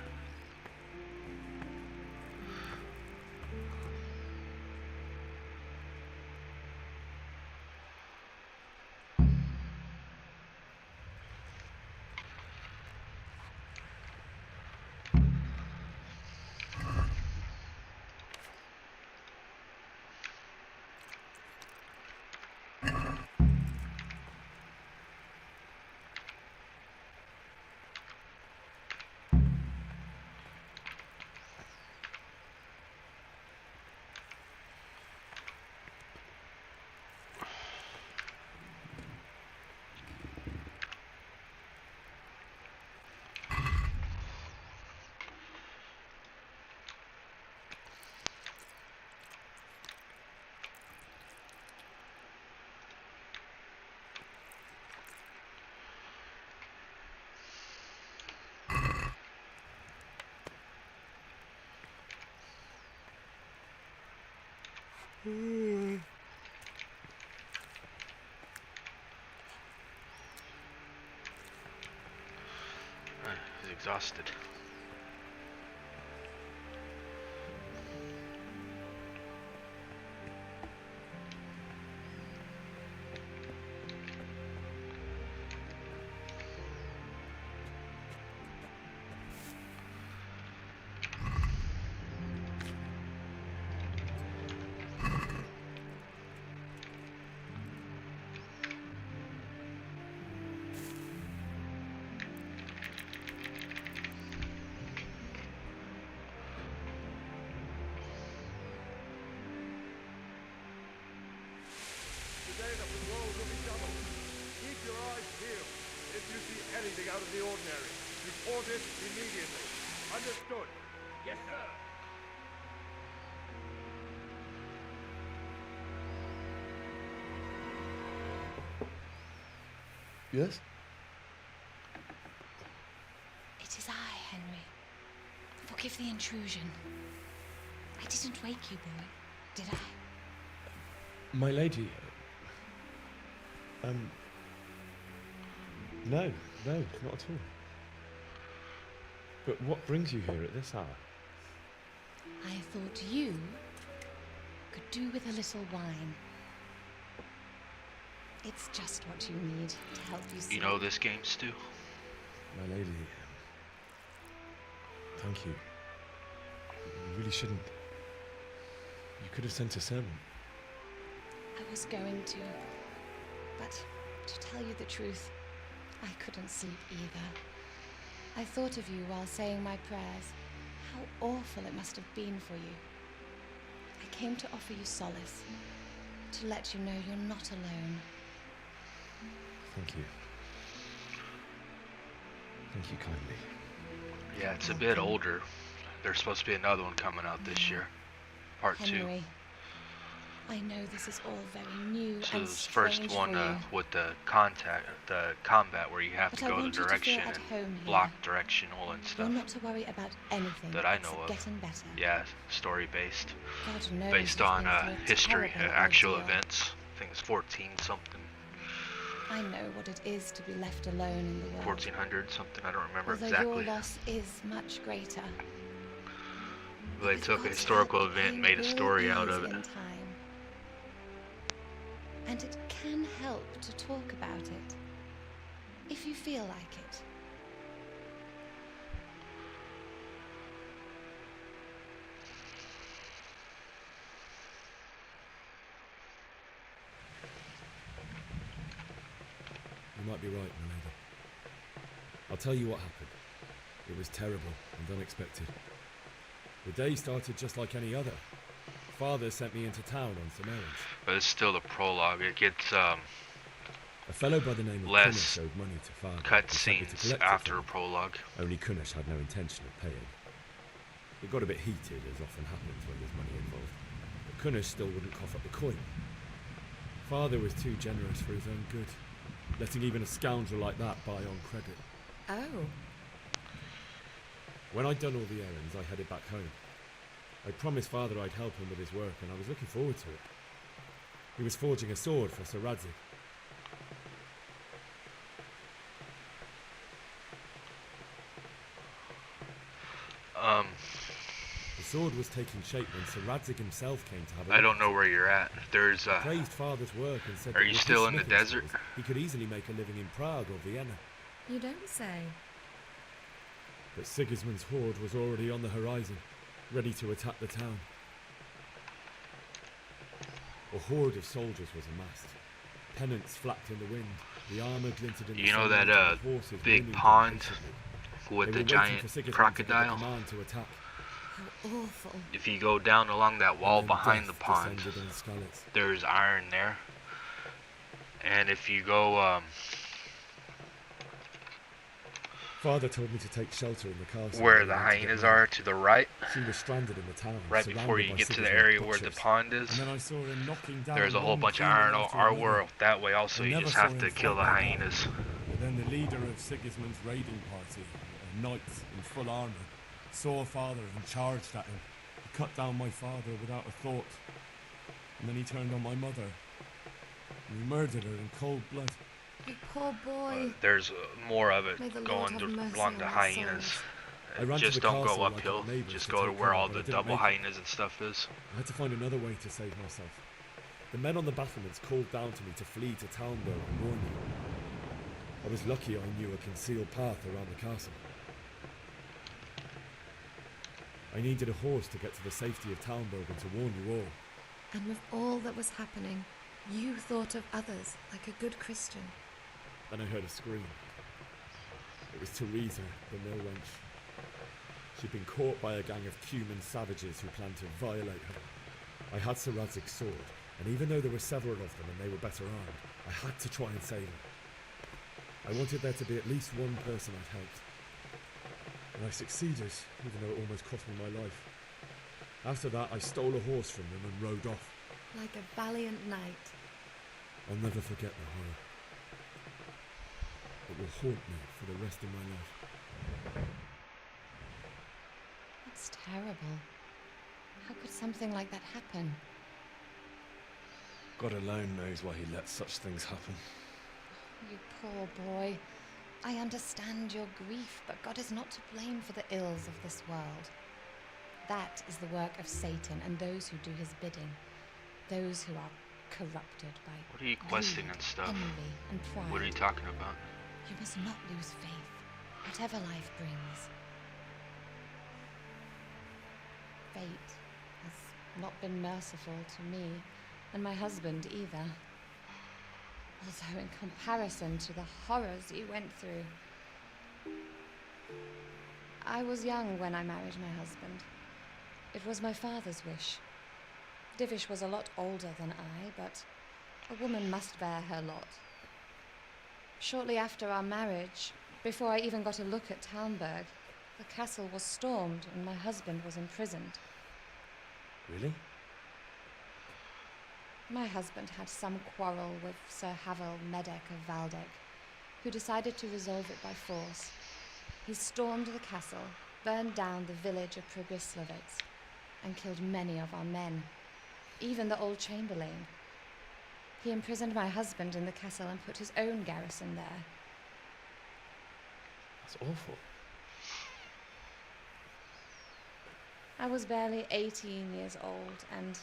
He's exhausted. out of the ordinary. Report it immediately. Understood? Yes, sir. Yes? It is I, Henry. Forgive the intrusion. I didn't wake you, boy, did I? My lady. No, not at all. But what brings you here at this hour? I thought you could do with a little wine. It's just what you need to help you sleep. You know this game, Stu? My lady. Thank you. You really shouldn't. You could have sent a sermon. I was going to, but to tell you the truth, I couldn't sleep either. I thought of you while saying my prayers. How awful it must have been for you. I came to offer you solace, to let you know you're not alone. Thank you. Thank you kindly. Yeah, it's a bit older. There's supposed to be another one coming out this year. Part 2. Henry, I know this is all very new So and this first strange one for you. with the combat where you have But to I go the want you to direction feel at and home here. block directional and You're stuff not to worry about anything that I except know of. getting better. Yeah, story based. God knows Based you've on been through a history, terrible actual ordeal. events. I think it's 14 something. I know what it is to be left alone in the world. 1400 something, I don't remember Although exactly. your loss is much greater. They took a historical event and made a story out of it. In time. And it can help to talk about it, if you feel like it. You might be right, my lady. I'll tell you what happened. It was terrible and unexpected. The day started just like any other. Father sent me into town on some errands. But it's still the prologue. It gets A fellow by the name of less Kunnish owed money to Father. cut and sent me to scenes collect it after from a him. prologue. Only Kunnish had no intention of paying. It got a bit heated, as often happens when there's money involved. But Kunnish still wouldn't cough up the coin. Father was too generous for his own good, letting even a scoundrel like that buy on credit. Oh. When I'd done all the errands, I headed back home. I promised Father I'd help him with his work, and I was looking forward to it. He was forging a sword for Sir Radzig. The sword was taking shape when Sir Radzig himself came to have a I look don't at know it. where you're at. There's He praised Father's work and said Are that you with still his in the smithing desert? skills, he could easily make a living in Prague or Vienna. You don't say. But Sigismund's horde was already on the horizon, ready to attack the town. A horde of soldiers was amassed. Pennants flapped in the wind, the armour glinted in the You know sunlight, that and the horses big whinnied pond impatiently. with They the were waiting giant for Sigismund to give the crocodile? command to attack. How awful. If you go down along that wall And then behind the death pond, descended on Skalitz. there's iron there. And if you go Father told me to take shelter in the castle. where while the he went to get hyenas married. are to the right, She was stranded in the town, right before surrounded you by get to the Sigismund's area where the butchers. pond is, And then I saw him knocking down there's a whole one bunch of female iron after our another. world that way also. I You never just saw have him to kill the fight like that. hyenas. But then the leader of Sigismund's raiding party, a knight in full armour, saw Father and charged at him. He cut down my father without a thought. And then he turned on my mother. And he murdered her in cold blood. You poor boy. There's more of it May the Lord going have mercy along on the our hyenas. souls. I ran to Just the don't go castle like uphill. our neighbours Just to go to take where cover, all but the I didn't double make it. hyenas and stuff is. I had to find another way to save myself. The men on the battlements called down to me to flee to Talmberg and warn you. I was lucky I knew a concealed path around the castle. I needed a horse to get to the safety of Talmberg and to warn you all. And with all that was happening, you thought of others like a good Christian. Then I heard a scream. It was Teresa, the mill wench. She'd been caught by a gang of Cuman savages who planned to violate her. I had Sir Radzig's sword, and even though there were several of them and they were better armed, I had to try and save her. I wanted there to be at least one person I'd helped. And I succeeded, even though it almost cost me my life. After that, I stole a horse from them and rode off. Like a valiant knight. I'll never forget the horror. It will haunt me for the rest of my life. That's terrible. How could something like that happen? God alone knows why he lets such things happen. You poor boy. I understand your grief, but God is not to blame for the ills of this world. That is the work of Satan and those who do his bidding. Those who are corrupted by What are you questing greed, and stuff? envy, and pride. What are you talking about? You must not lose faith, whatever life brings. Fate has not been merciful to me, and my husband either. Although in comparison to the horrors you went through. I was young when I married my husband. It was my father's wish. Divish was a lot older than I, but a woman must bear her lot. Shortly after our marriage, before I even got a look at Talmberg, the castle was stormed and my husband was imprisoned. Really? My husband had some quarrel with Sir Havel Medek of Valdek, who decided to resolve it by force. He stormed the castle, burned down the village of Pregislovets, and killed many of our men, even the old chamberlain. He imprisoned my husband in the castle and put his own garrison there. That's awful. I was barely 18 years old, and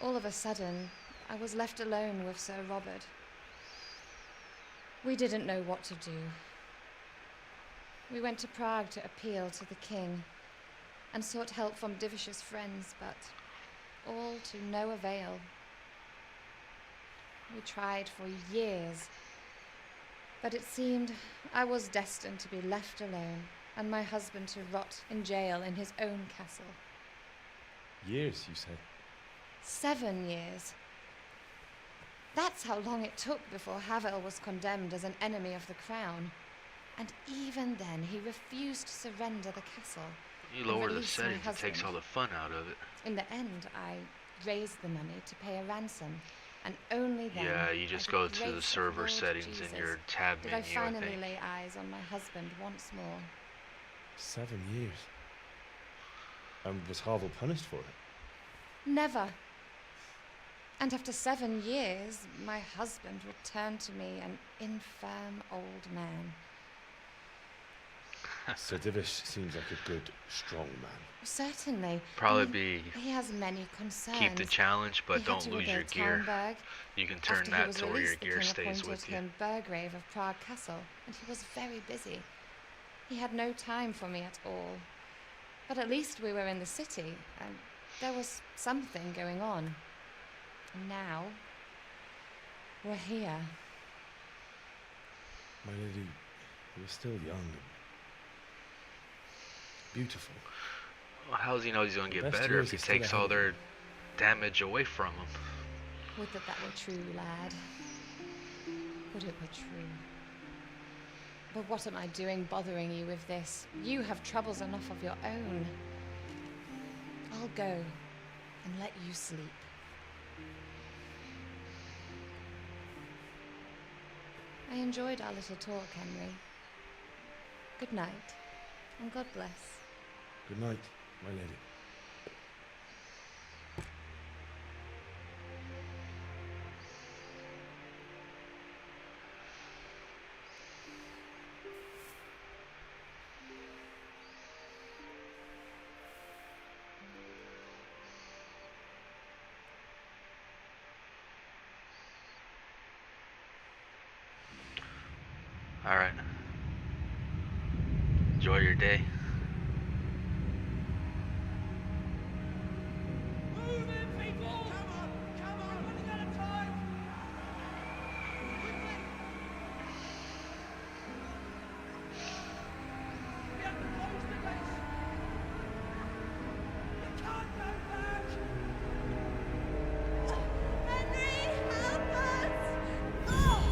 all of a sudden, I was left alone with Sir Robert. We didn't know what to do. We went to Prague to appeal to the king and sought help from Divish's friends, but all to no avail. We tried for years, but it seemed I was destined to be left alone and my husband to rot in jail in his own castle. Years, you said? 7 years. That's how long it took before Havel was condemned as an enemy of the crown. And even then, he refused to surrender the castle. You lower the release my settings, it takes husband. all the fun out of it. In the end, I raised the money to pay a ransom, and only then, Yeah, you just by go the to the grace of server Lord settings in Jesus, your tab did menu, I finally think. lay eyes on my husband once more. 7 years. And was Havel punished for it? Never. And after 7 years, my husband returned to me an infirm old man. Sir Divish seems like a good, strong man. Certainly. Probably be He has many concerns. keep the challenge, but He had don't to lose your rebuild gear. Talmberg. You can turn After he that was to where your released, the gear king stays appointed with you. him Burgrave of Prague Castle, and he was very busy. He had no time for me at all. But at least we were in the city, and there was something going on. And now, we're here. My lady, you're still young and beautiful. Well, how's he know he's gonna The get best better years if he are still takes ahead all of you. their damage away from him? Would that were true, lad. Would it were true. But what am I doing bothering you with this? You have troubles enough of your own. I'll go and let you sleep. I enjoyed our little talk, Henry. Good night, and God bless. Good night, my lady. Alright. Enjoy your day. Move in, people! Come on, running out of time! Quickly! We have to close the gates! We can't go back! Henry, help us! Oh!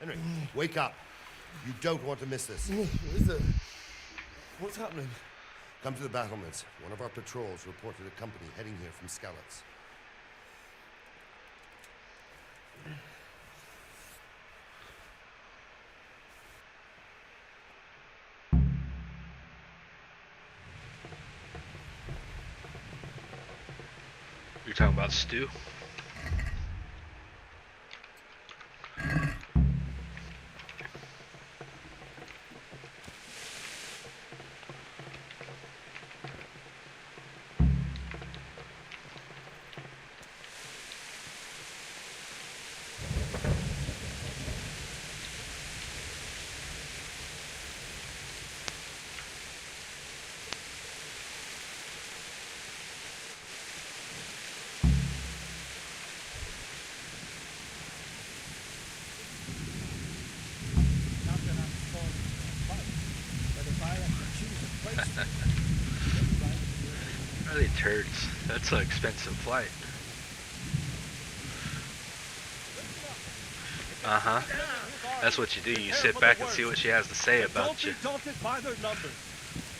Henry, wake up. You don't want to miss this. What is it? What's happening? Come to the battlements. One of our patrols reported a company heading here from Skalitz. You're talking about stew? Really turds. That's an expensive flight. Uh-huh. That's what you do. You sit back and see what she has to say about you. Don't be daunted by their numbers.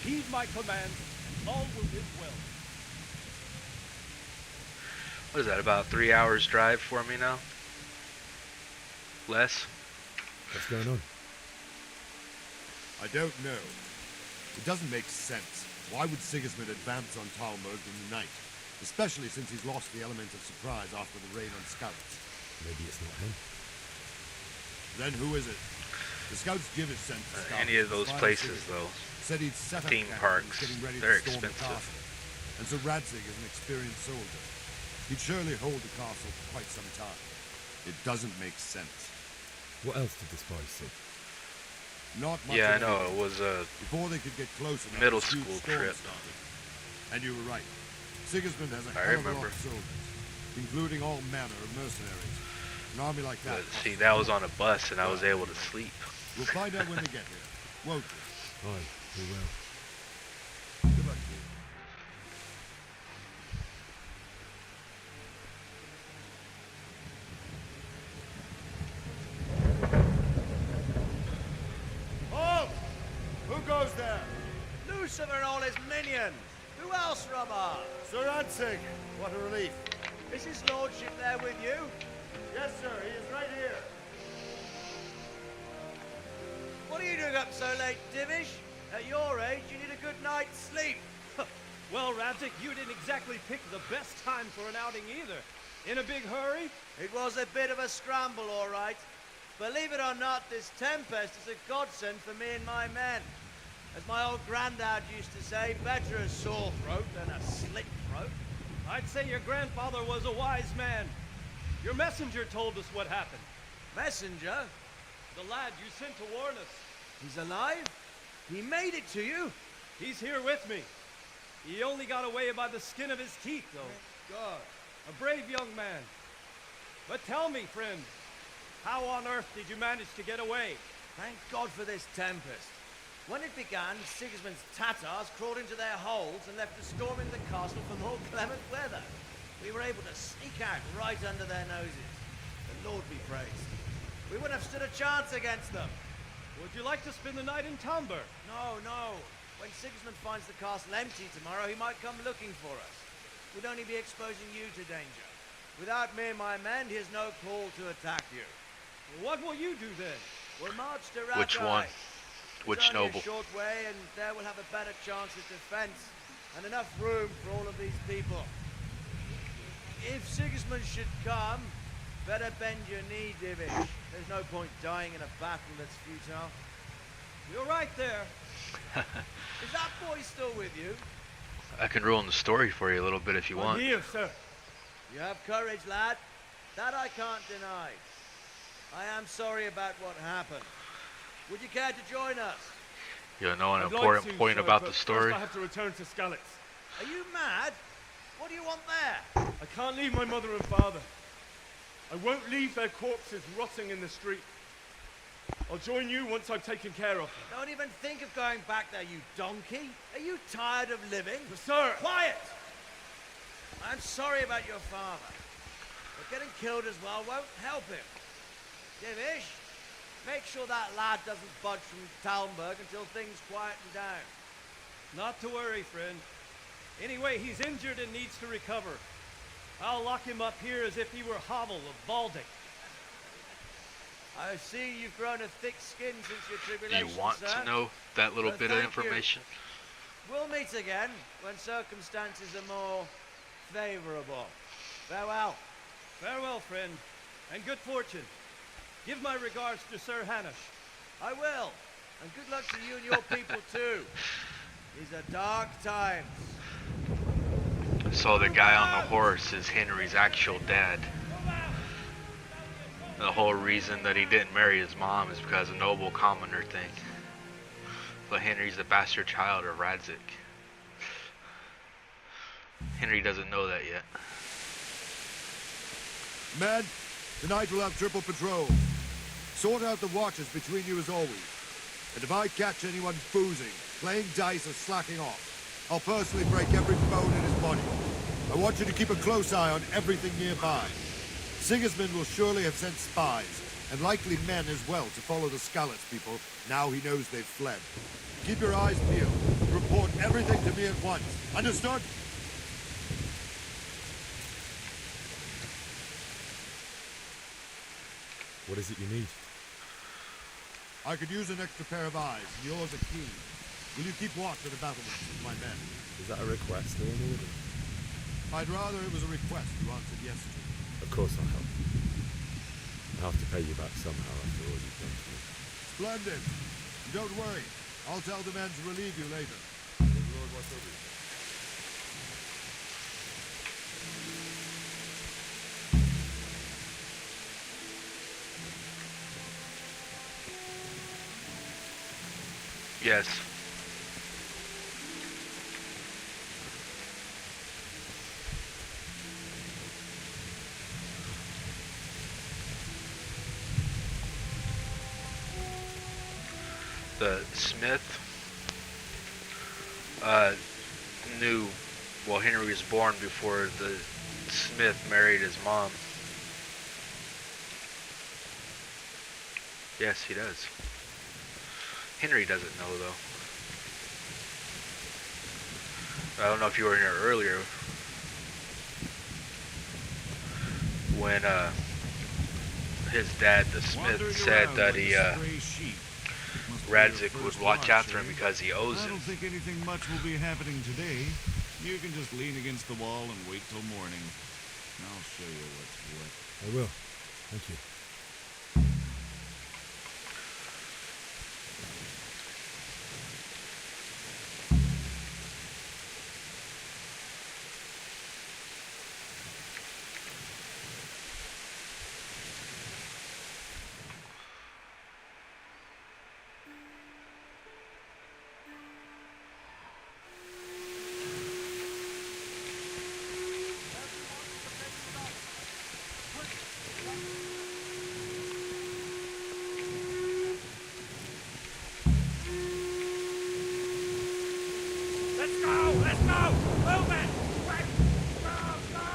Heed my command. All will live well. What is that, about 3 hours drive for me now? Less? What's going on? I don't know. It doesn't make sense. Why would Sigismund advance on Talmberg in the night? Especially since he's lost the element of surprise after the raid on Skalitz. Maybe it's not him. Then who is it? The scouts Jivis sent to Skalitz Any of those to find places, Sigismund. though. Said he'd set up Theme camp and parks, was getting ready they're to storm the expensive. castle. And so Radzig is an experienced soldier. He'd surely hold the castle for quite some time. It doesn't make sense. What else did the spies see? Not much. Yeah, I of know. anything. It was a Before they could get close enough, middle a huge school storm trip. started. And you were right. Sigismund has a I hell of a lot remember. of soldiers, including all manner of mercenaries. An army like that. But see, that was on a bus, and I was able to sleep. We'll find out when they get here, won't we? Aye, we will. Good luck to you. Halt! Who goes there? Lucifer and all his minions! Who else, Robber? Sir Radzig. What a relief. Is his lordship there with you? Yes, sir. He is right here. What are you doing up so late, Divish? At your age, you need a good night's sleep. Well, Radzig, you didn't exactly pick the best time for an outing either. In a big hurry? It was a bit of a scramble, all right. Believe it or not, this tempest is a godsend for me and my men. As my old granddad used to say, better a sore throat than a slit throat. I'd say your grandfather was a wise man. Your messenger told us what happened. Messenger? The lad you sent to warn us. He's alive? He made it to you? He's here with me. He only got away by the skin of his teeth, though. God. A brave young man. But tell me, friend, how on earth did you manage to get away? Thank God for this tempest. When it began, Sigismund's Tatars crawled into their holes and left us storming the castle for more clement weather. We were able to sneak out right under their noses. The Lord be praised. We wouldn't have stood a chance against them. Would you like to spend the night in Talmberg? No, no. When Sigismund finds the castle empty tomorrow, he might come looking for us. We'd only be exposing you to danger. Without me and my men, he has no call to attack you. Well, what will you do then? We'll march to Rakai. Which one? Which It's only noble? a short way, and there we'll have a better chance of defense and enough room for all of these people. If Sigismund should come, better bend your knee, Divish. There's no point dying in a battle that's futile. You're right there. Is that boy still with you? I can ruin the story for you a little bit if you want. Here, sir. You have courage, lad. That I can't deny. I am sorry about what happened. Would you care to join us? You know an I'd like important to, point sir, about but the story? First I have to return to Skalitz. Are you mad? What do you want there? I can't leave my mother and father. I won't leave their corpses rotting in the street. I'll join you once I've taken care of them. Don't even think of going back there, you donkey. Are you tired of living? Sir! Quiet! I'm sorry about your father. But getting killed as well won't help him. Divish, Make sure that lad doesn't budge from Talmberg until things quieten down. Not to worry, friend. Anyway, he's injured and needs to recover. I'll lock him up here as if he were Hovel of Baldic. I see you've grown a thick skin since your Do tribulation, you want sir. to know that little So bit of thank you. information? We'll meet again when circumstances are more favorable. Farewell. Farewell, friend, and good fortune. Give my regards to Sir Hanush. I will. And good luck to you and your people too. These are dark times. So the guy on the horse is Henry's actual dad. The whole reason that he didn't marry his mom is because of noble commoner thing. But Henry's the bastard child of Radzik. Henry doesn't know that yet. Men, tonight we'll have triple patrol. Sort out the watches between you as always. And if I catch anyone boozing, playing dice or slacking off, I'll personally break every bone in his body. I want you to keep a close eye on everything nearby. Sigismund will surely have sent spies, and likely men as well, to follow the Skalitz people, now he knows they've fled. Keep your eyes peeled. Report everything to me at once. Understood? What is it you need? I could use an extra pair of eyes, and yours are keen. Will you keep watch at the battlements with my men? Is that a request or an order? I'd rather it was a request you answered yes to. Of course I'll help. I'll have to pay you back somehow after all you've done for me. Splendid. And don't worry. I'll tell the men to relieve you later. May the Lord watch over you. Yes. The Smith knew, well, Henry was born before the Smith married his mom. Yes, he does. Henry doesn't know, though. I don't know if you were in here earlier when his dad, the Smith, said that he Radzik would watch after him because he owes I him. don't think anything much will be happening today. You can just lean against the wall and wait till morning. I'll show you what's what. I will. Thank you. Let's go! Let's go! Move it! Quick! Go! Go!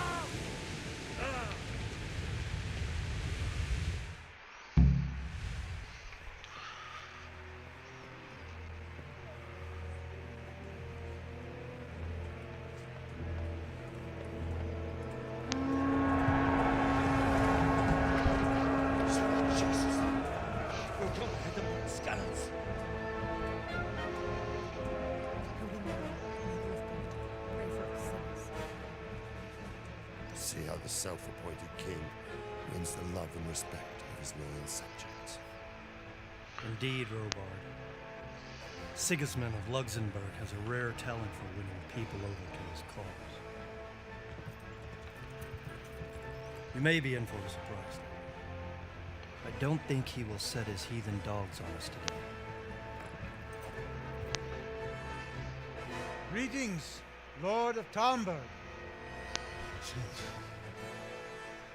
Jesus! We're going to hit them with skeletons. See how the self-appointed king wins the love and respect of his loyal subjects. Indeed, Robard. Sigismund of Luxembourg has a rare talent for winning people over to his cause. You may be in for a surprise. I don't think he will set his heathen dogs on us today. Greetings, Lord of Talmberg.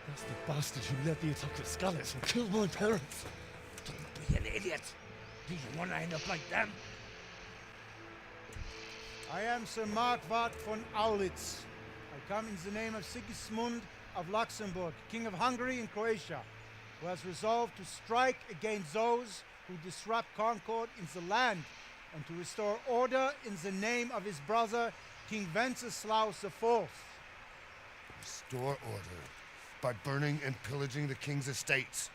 That's the bastard who led the attack at Skalitz and killed my parents. Don't be an idiot. Do you want to end up like them? I am Sir Markwart von Aulitz. I come in the name of Sigismund of Luxembourg, King of Hungary and Croatia. who has resolved to strike against those who disrupt concord in the land, and to restore order in the name of his brother, King Wenceslaus IV. Restore order by burning and pillaging the king's estates.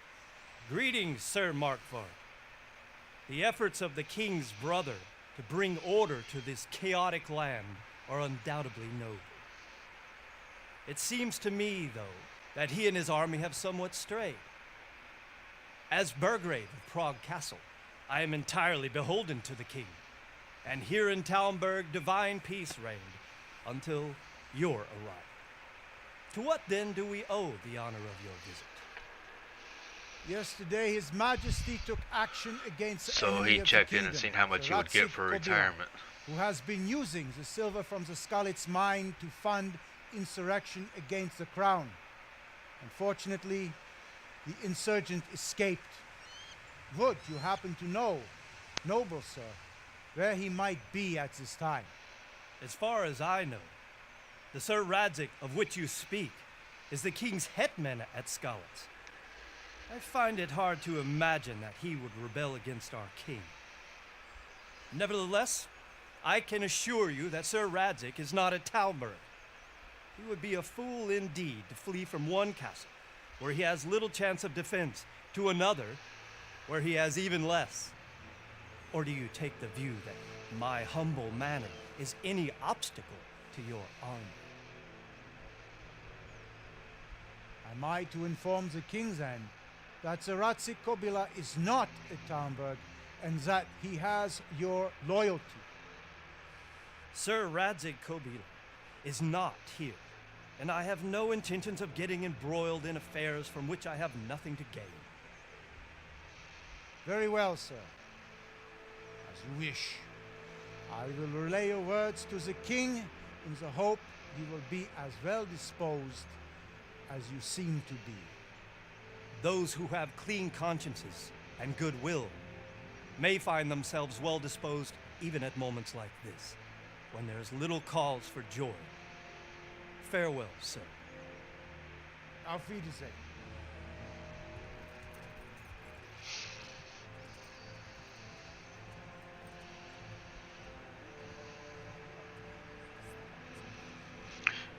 Greetings, Sir Markvar. The efforts of the king's brother to bring order to this chaotic land are undoubtedly noble. It seems to me, though, that he and his army have somewhat strayed. As Burgrave of Prague Castle, I am entirely beholden to the king, and here in Talmberg divine peace reigned until your arrival. To what then do we owe the honor of your visit? Yesterday, His Majesty took action against the So enemy he of checked the in and kingdom, seen how much he would get for Ratsik Kobila, retirement. who has been using the silver from the Skalitz mine to fund insurrection against the crown. Unfortunately, the insurgent escaped. Would you happen to know, noble sir, where he might be at this time? As far as I know, the Sir Radzik of which you speak is the king's hetman at Skalitz. I find it hard to imagine that he would rebel against our king. Nevertheless, I can assure you that Sir Radzik is not at Talmberg. He would be a fool indeed to flee from one castle, where he has little chance of defense, to another, where he has even less. Or do you take the view that my humble manner is any obstacle to your army? Am I to inform the king then that Sir Ratsik Kobila is not at Talmberg and that he has your loyalty? Sir Radzik Kobila is not here, and I have no intentions of getting embroiled in affairs from which I have nothing to gain. Very well, sir. As you wish. I will relay your words to the king in the hope he will be as well disposed as you seem to be. Those who have clean consciences and goodwill may find themselves well disposed even at moments like this, when there is little cause for joy. Farewell, sir. Auf Wiedersehen.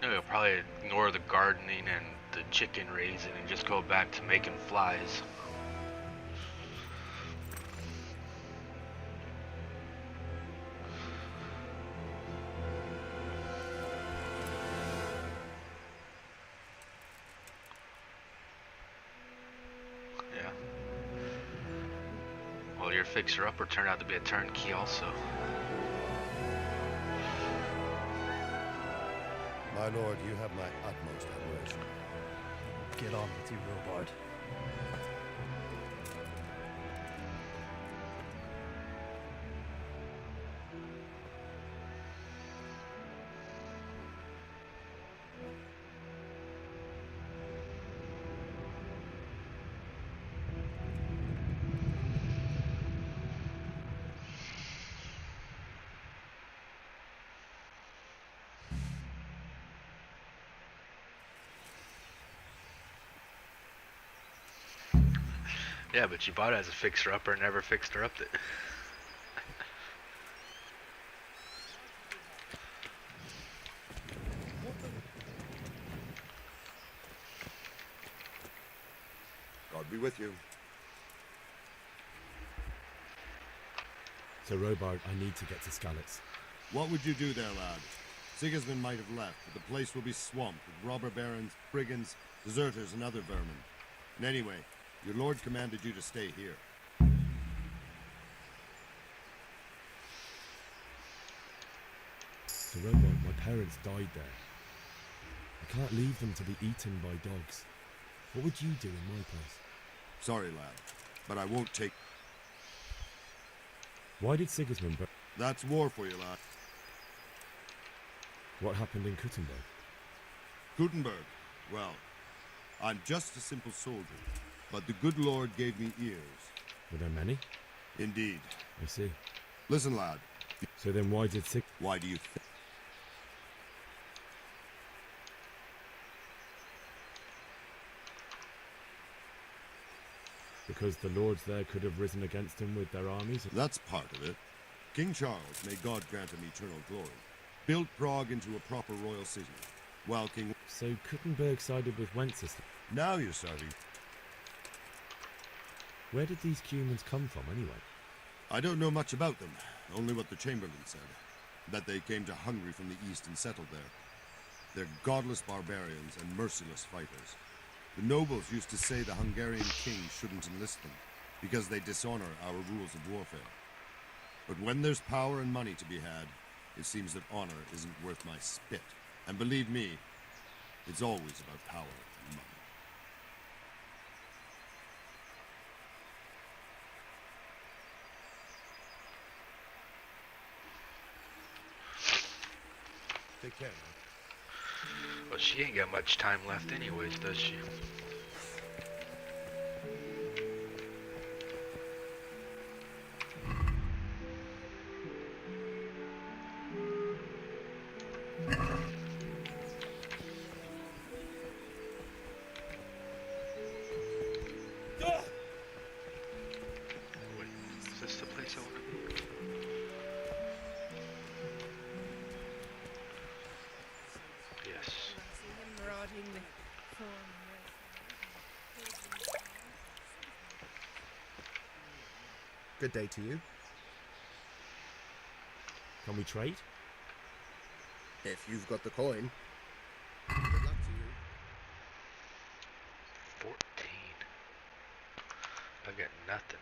No, he'll probably ignore the gardening and the chicken raising and just go back to making flies. Yeah. Well, your fixer-upper turned out to be a turnkey also. My lord, you have my utmost admiration. Get on with you, Robard. Yeah, but you bought it as a fixer-upper and never fixed her up it. God be with you. So, Robard, I need to get to Skalitz. What would you do there, lad? Sigismund might have left, but the place will be swamped with robber barons, brigands, deserters, and other vermin. And anyway, your lord commanded you to stay here. So, Robard, my parents died there. I can't leave them to be eaten by dogs. What would you do in my place? Sorry, lad, but I won't take... Why did Sigismund... That's war for you, lad. What happened in Kuttenberg? Gutenberg? Well, I'm just a simple soldier, but the good Lord gave me ears. Were there many? Indeed. I see. Listen, lad. So then why did Why do you think? Because the lords there could have risen against him with their armies? That's part of it. King Charles, may God grant him eternal glory, built Prague into a proper royal city, while King... So Kuttenberg sided with Wenceslas? Now you're starting. Where did these Cumans come from, anyway? I don't know much about them, only what the Chamberlain said. That they came to Hungary from the east and settled there. They're godless barbarians and merciless fighters. The nobles used to say the Hungarian king shouldn't enlist them, because they dishonor our rules of warfare. But when there's power and money to be had, it seems that honor isn't worth my spit. And believe me, it's always about power and money. Take care, man. Well, she ain't got much time left anyways, does she? Wait, is this the place I want to be? Yes. Good day to you. Can we trade? If you've got the coin. Good luck to you. 14. I got nothing.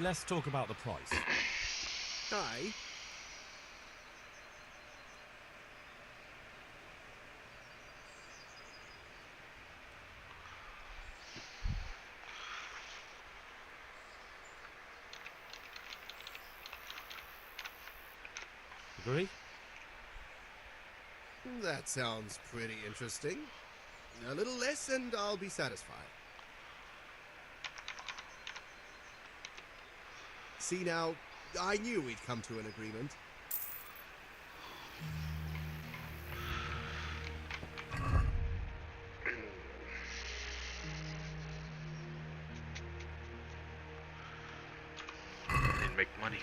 Let's talk about the price. Aye. Agree? That sounds pretty interesting. A little less and I'll be satisfied. See now, I knew we'd come to an agreement. And make money.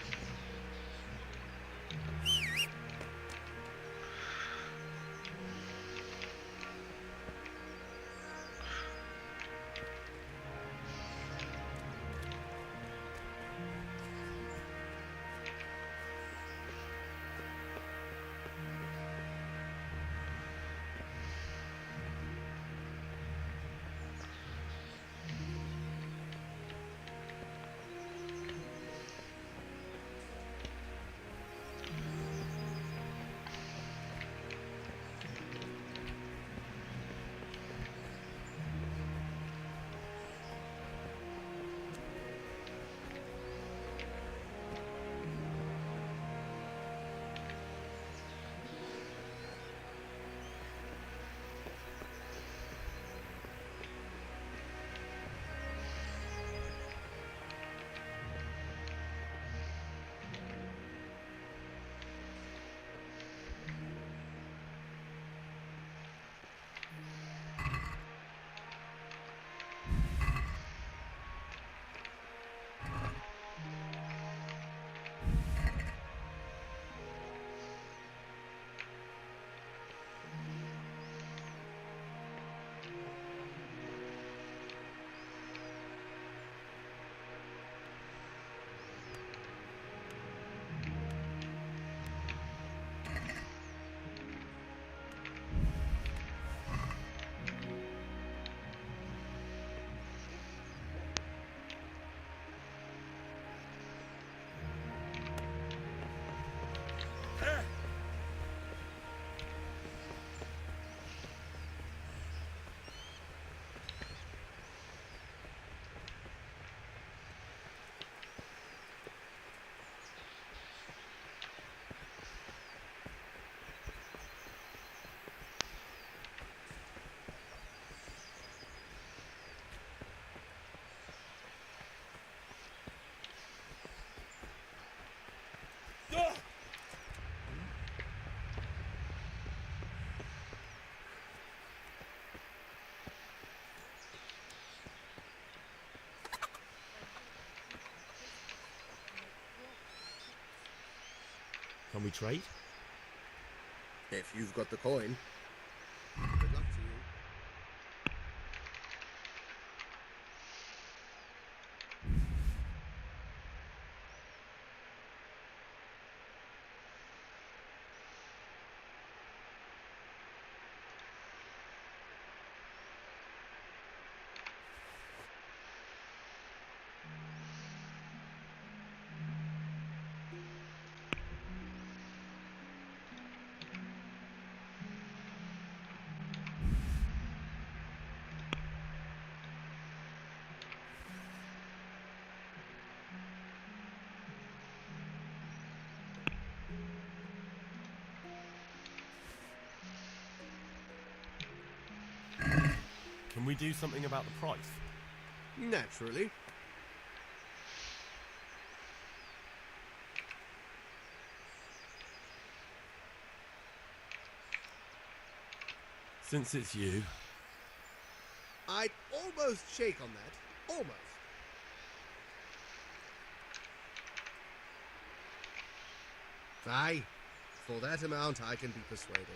Can we trade? If you've got the coin. Good luck to you. Can we do something about the price? Naturally. Since it's you. I'd almost shake on that. Almost. Aye. For that amount, I can be persuaded.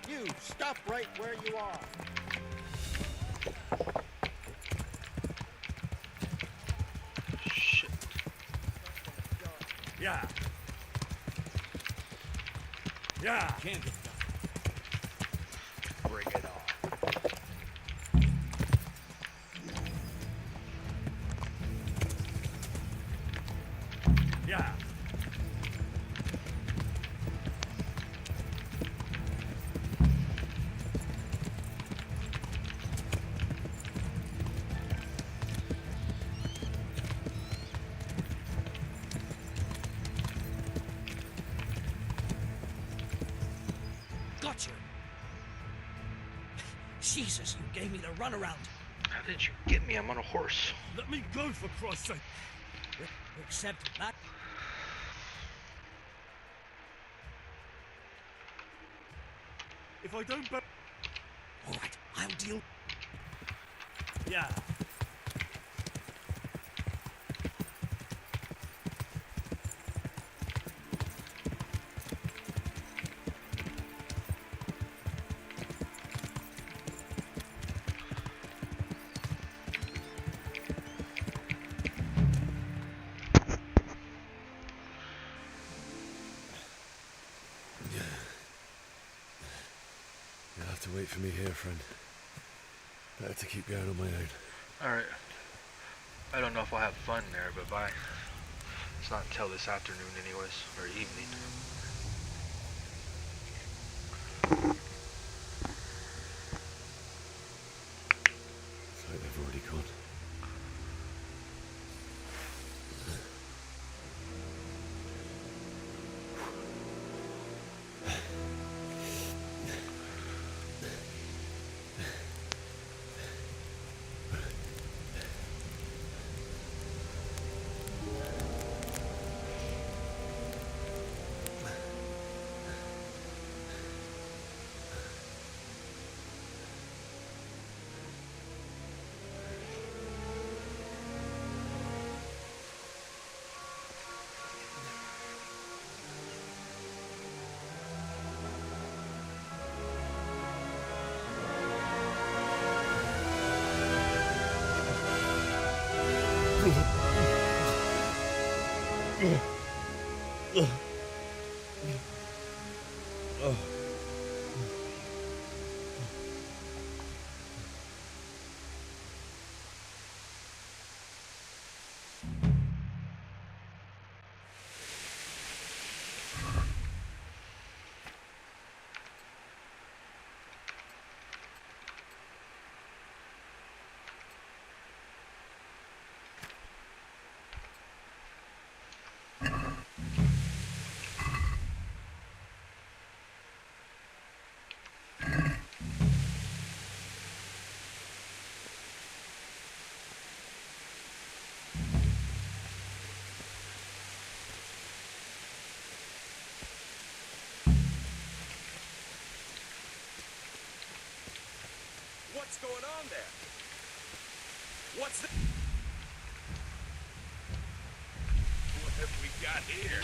You, stop right where you are. Shit. Yeah. Yeah. Can't get done. Bring it on. Yeah. Jesus, you gave me the runaround. How did you get me? I'm on a horse. Let me go, for Christ's sake. Except that. If I don't. All right, I'll deal. Yeah. You'll have to wait for me here, friend. Better to keep going on my own. Alright. I don't know if I'll have fun there, but bye. It's not until this afternoon anyways, or evening. It's like they've already gone. What's going on there? What's this? What have we got here?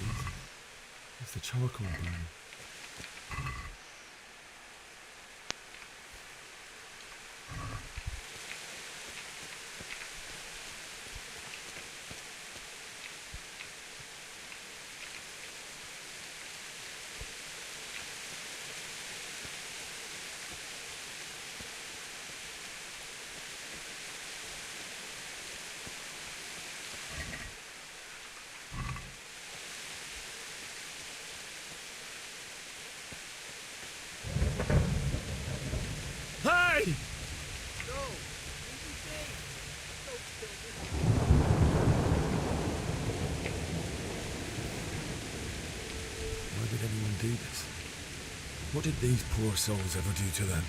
Jesus. It's the charcoal burning. Hey! Why did anyone do this? What did these poor souls ever do to them?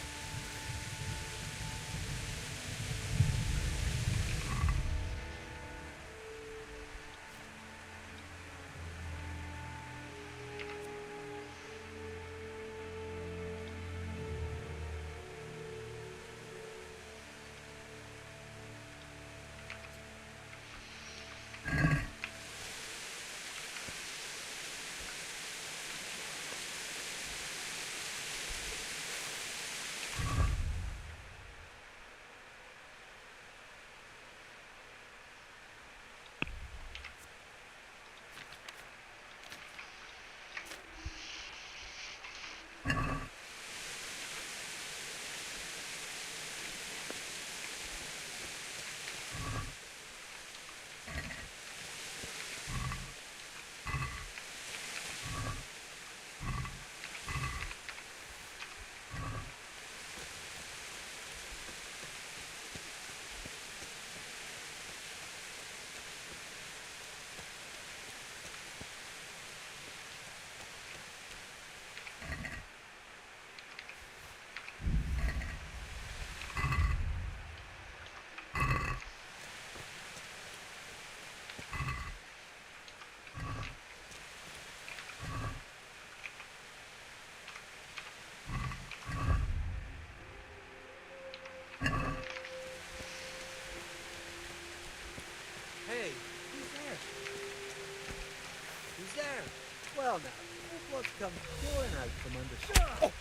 Hey, who's there? Who's there? Well now, look what's come pouring out from under.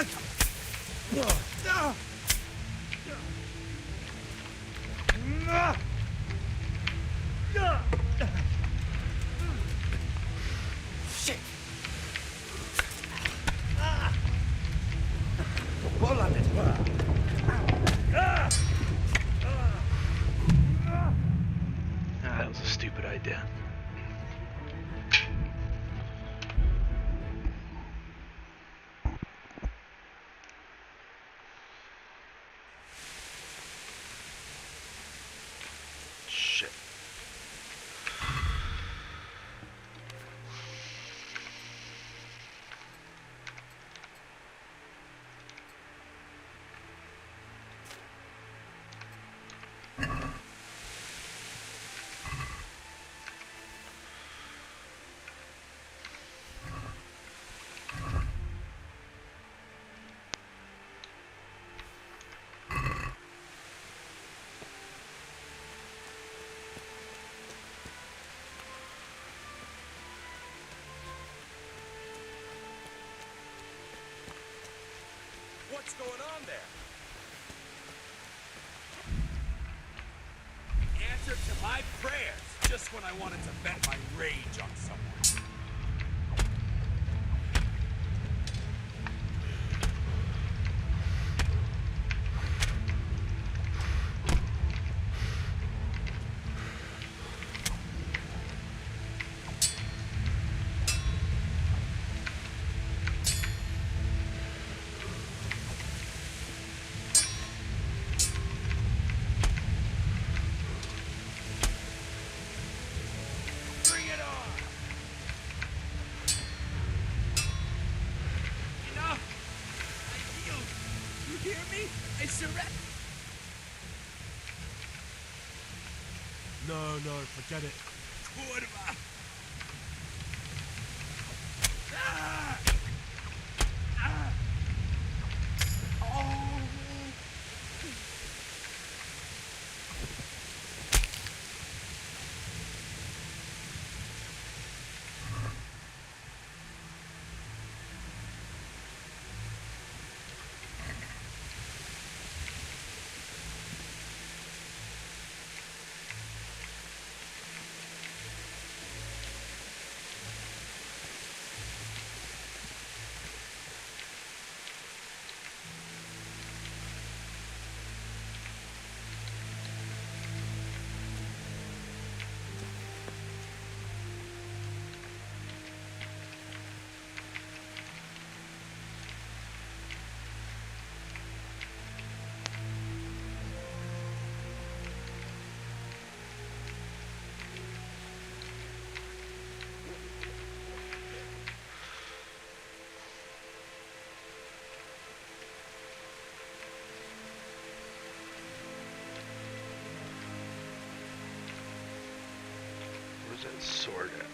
Shit! Pull on it. That was a stupid idea. Shit. What's going on there? Answer to my prayers, just when I wanted to vent my rage on someone. Bring it on! Enough! I yield! You hear me? I surrender! No, forget it. Kurwa! Ah! Ah! Oh! Where's that sword at?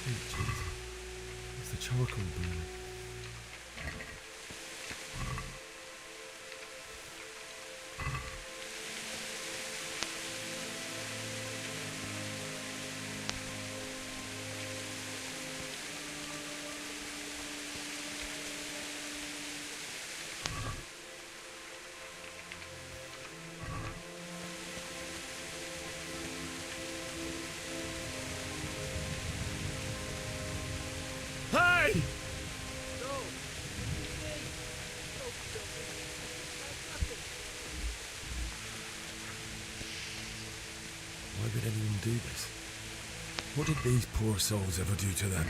Sweet Jesus. It's the charcoal burning. Hey! Why would anyone do this? What did these poor souls ever do to them?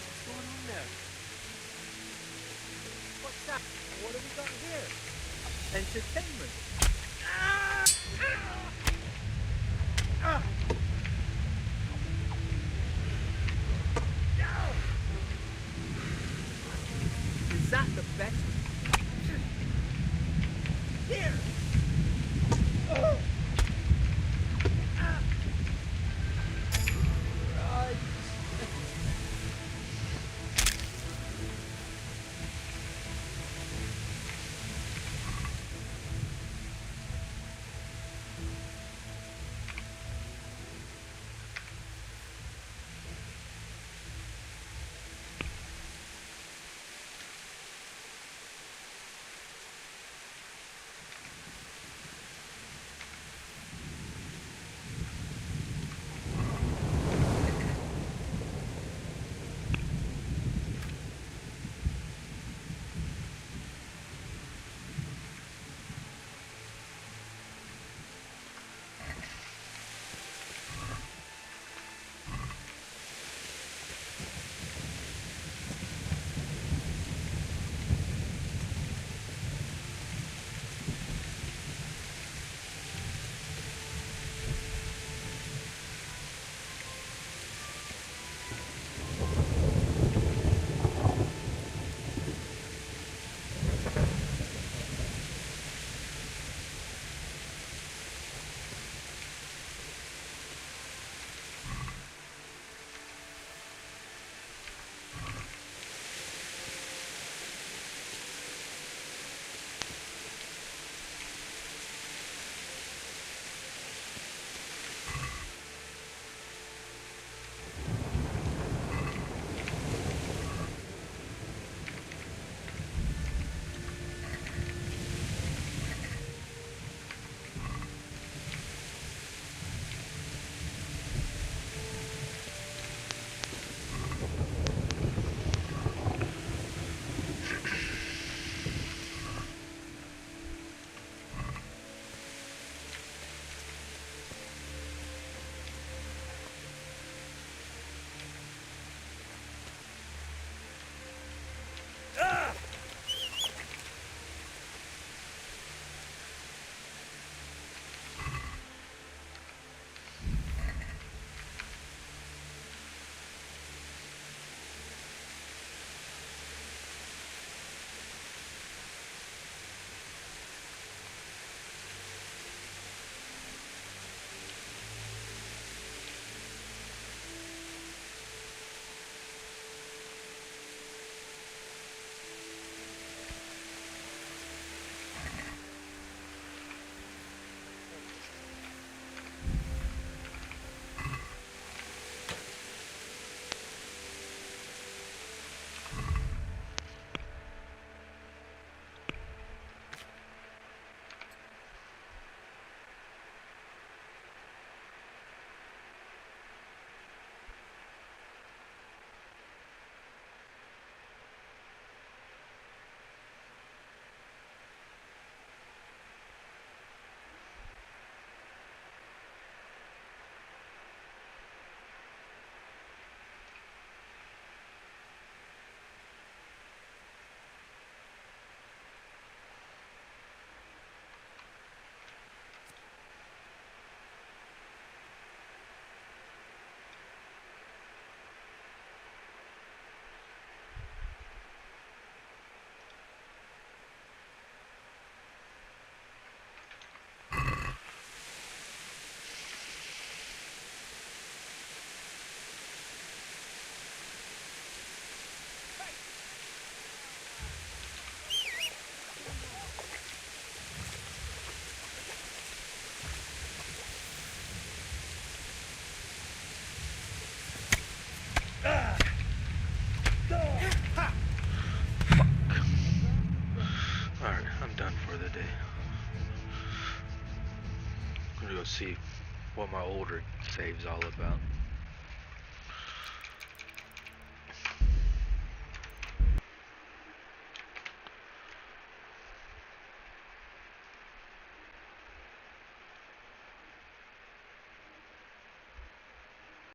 What's going on there? What's that? What have we got here? Entertainment. Is that the best? Here! Right. see what my older save's all about.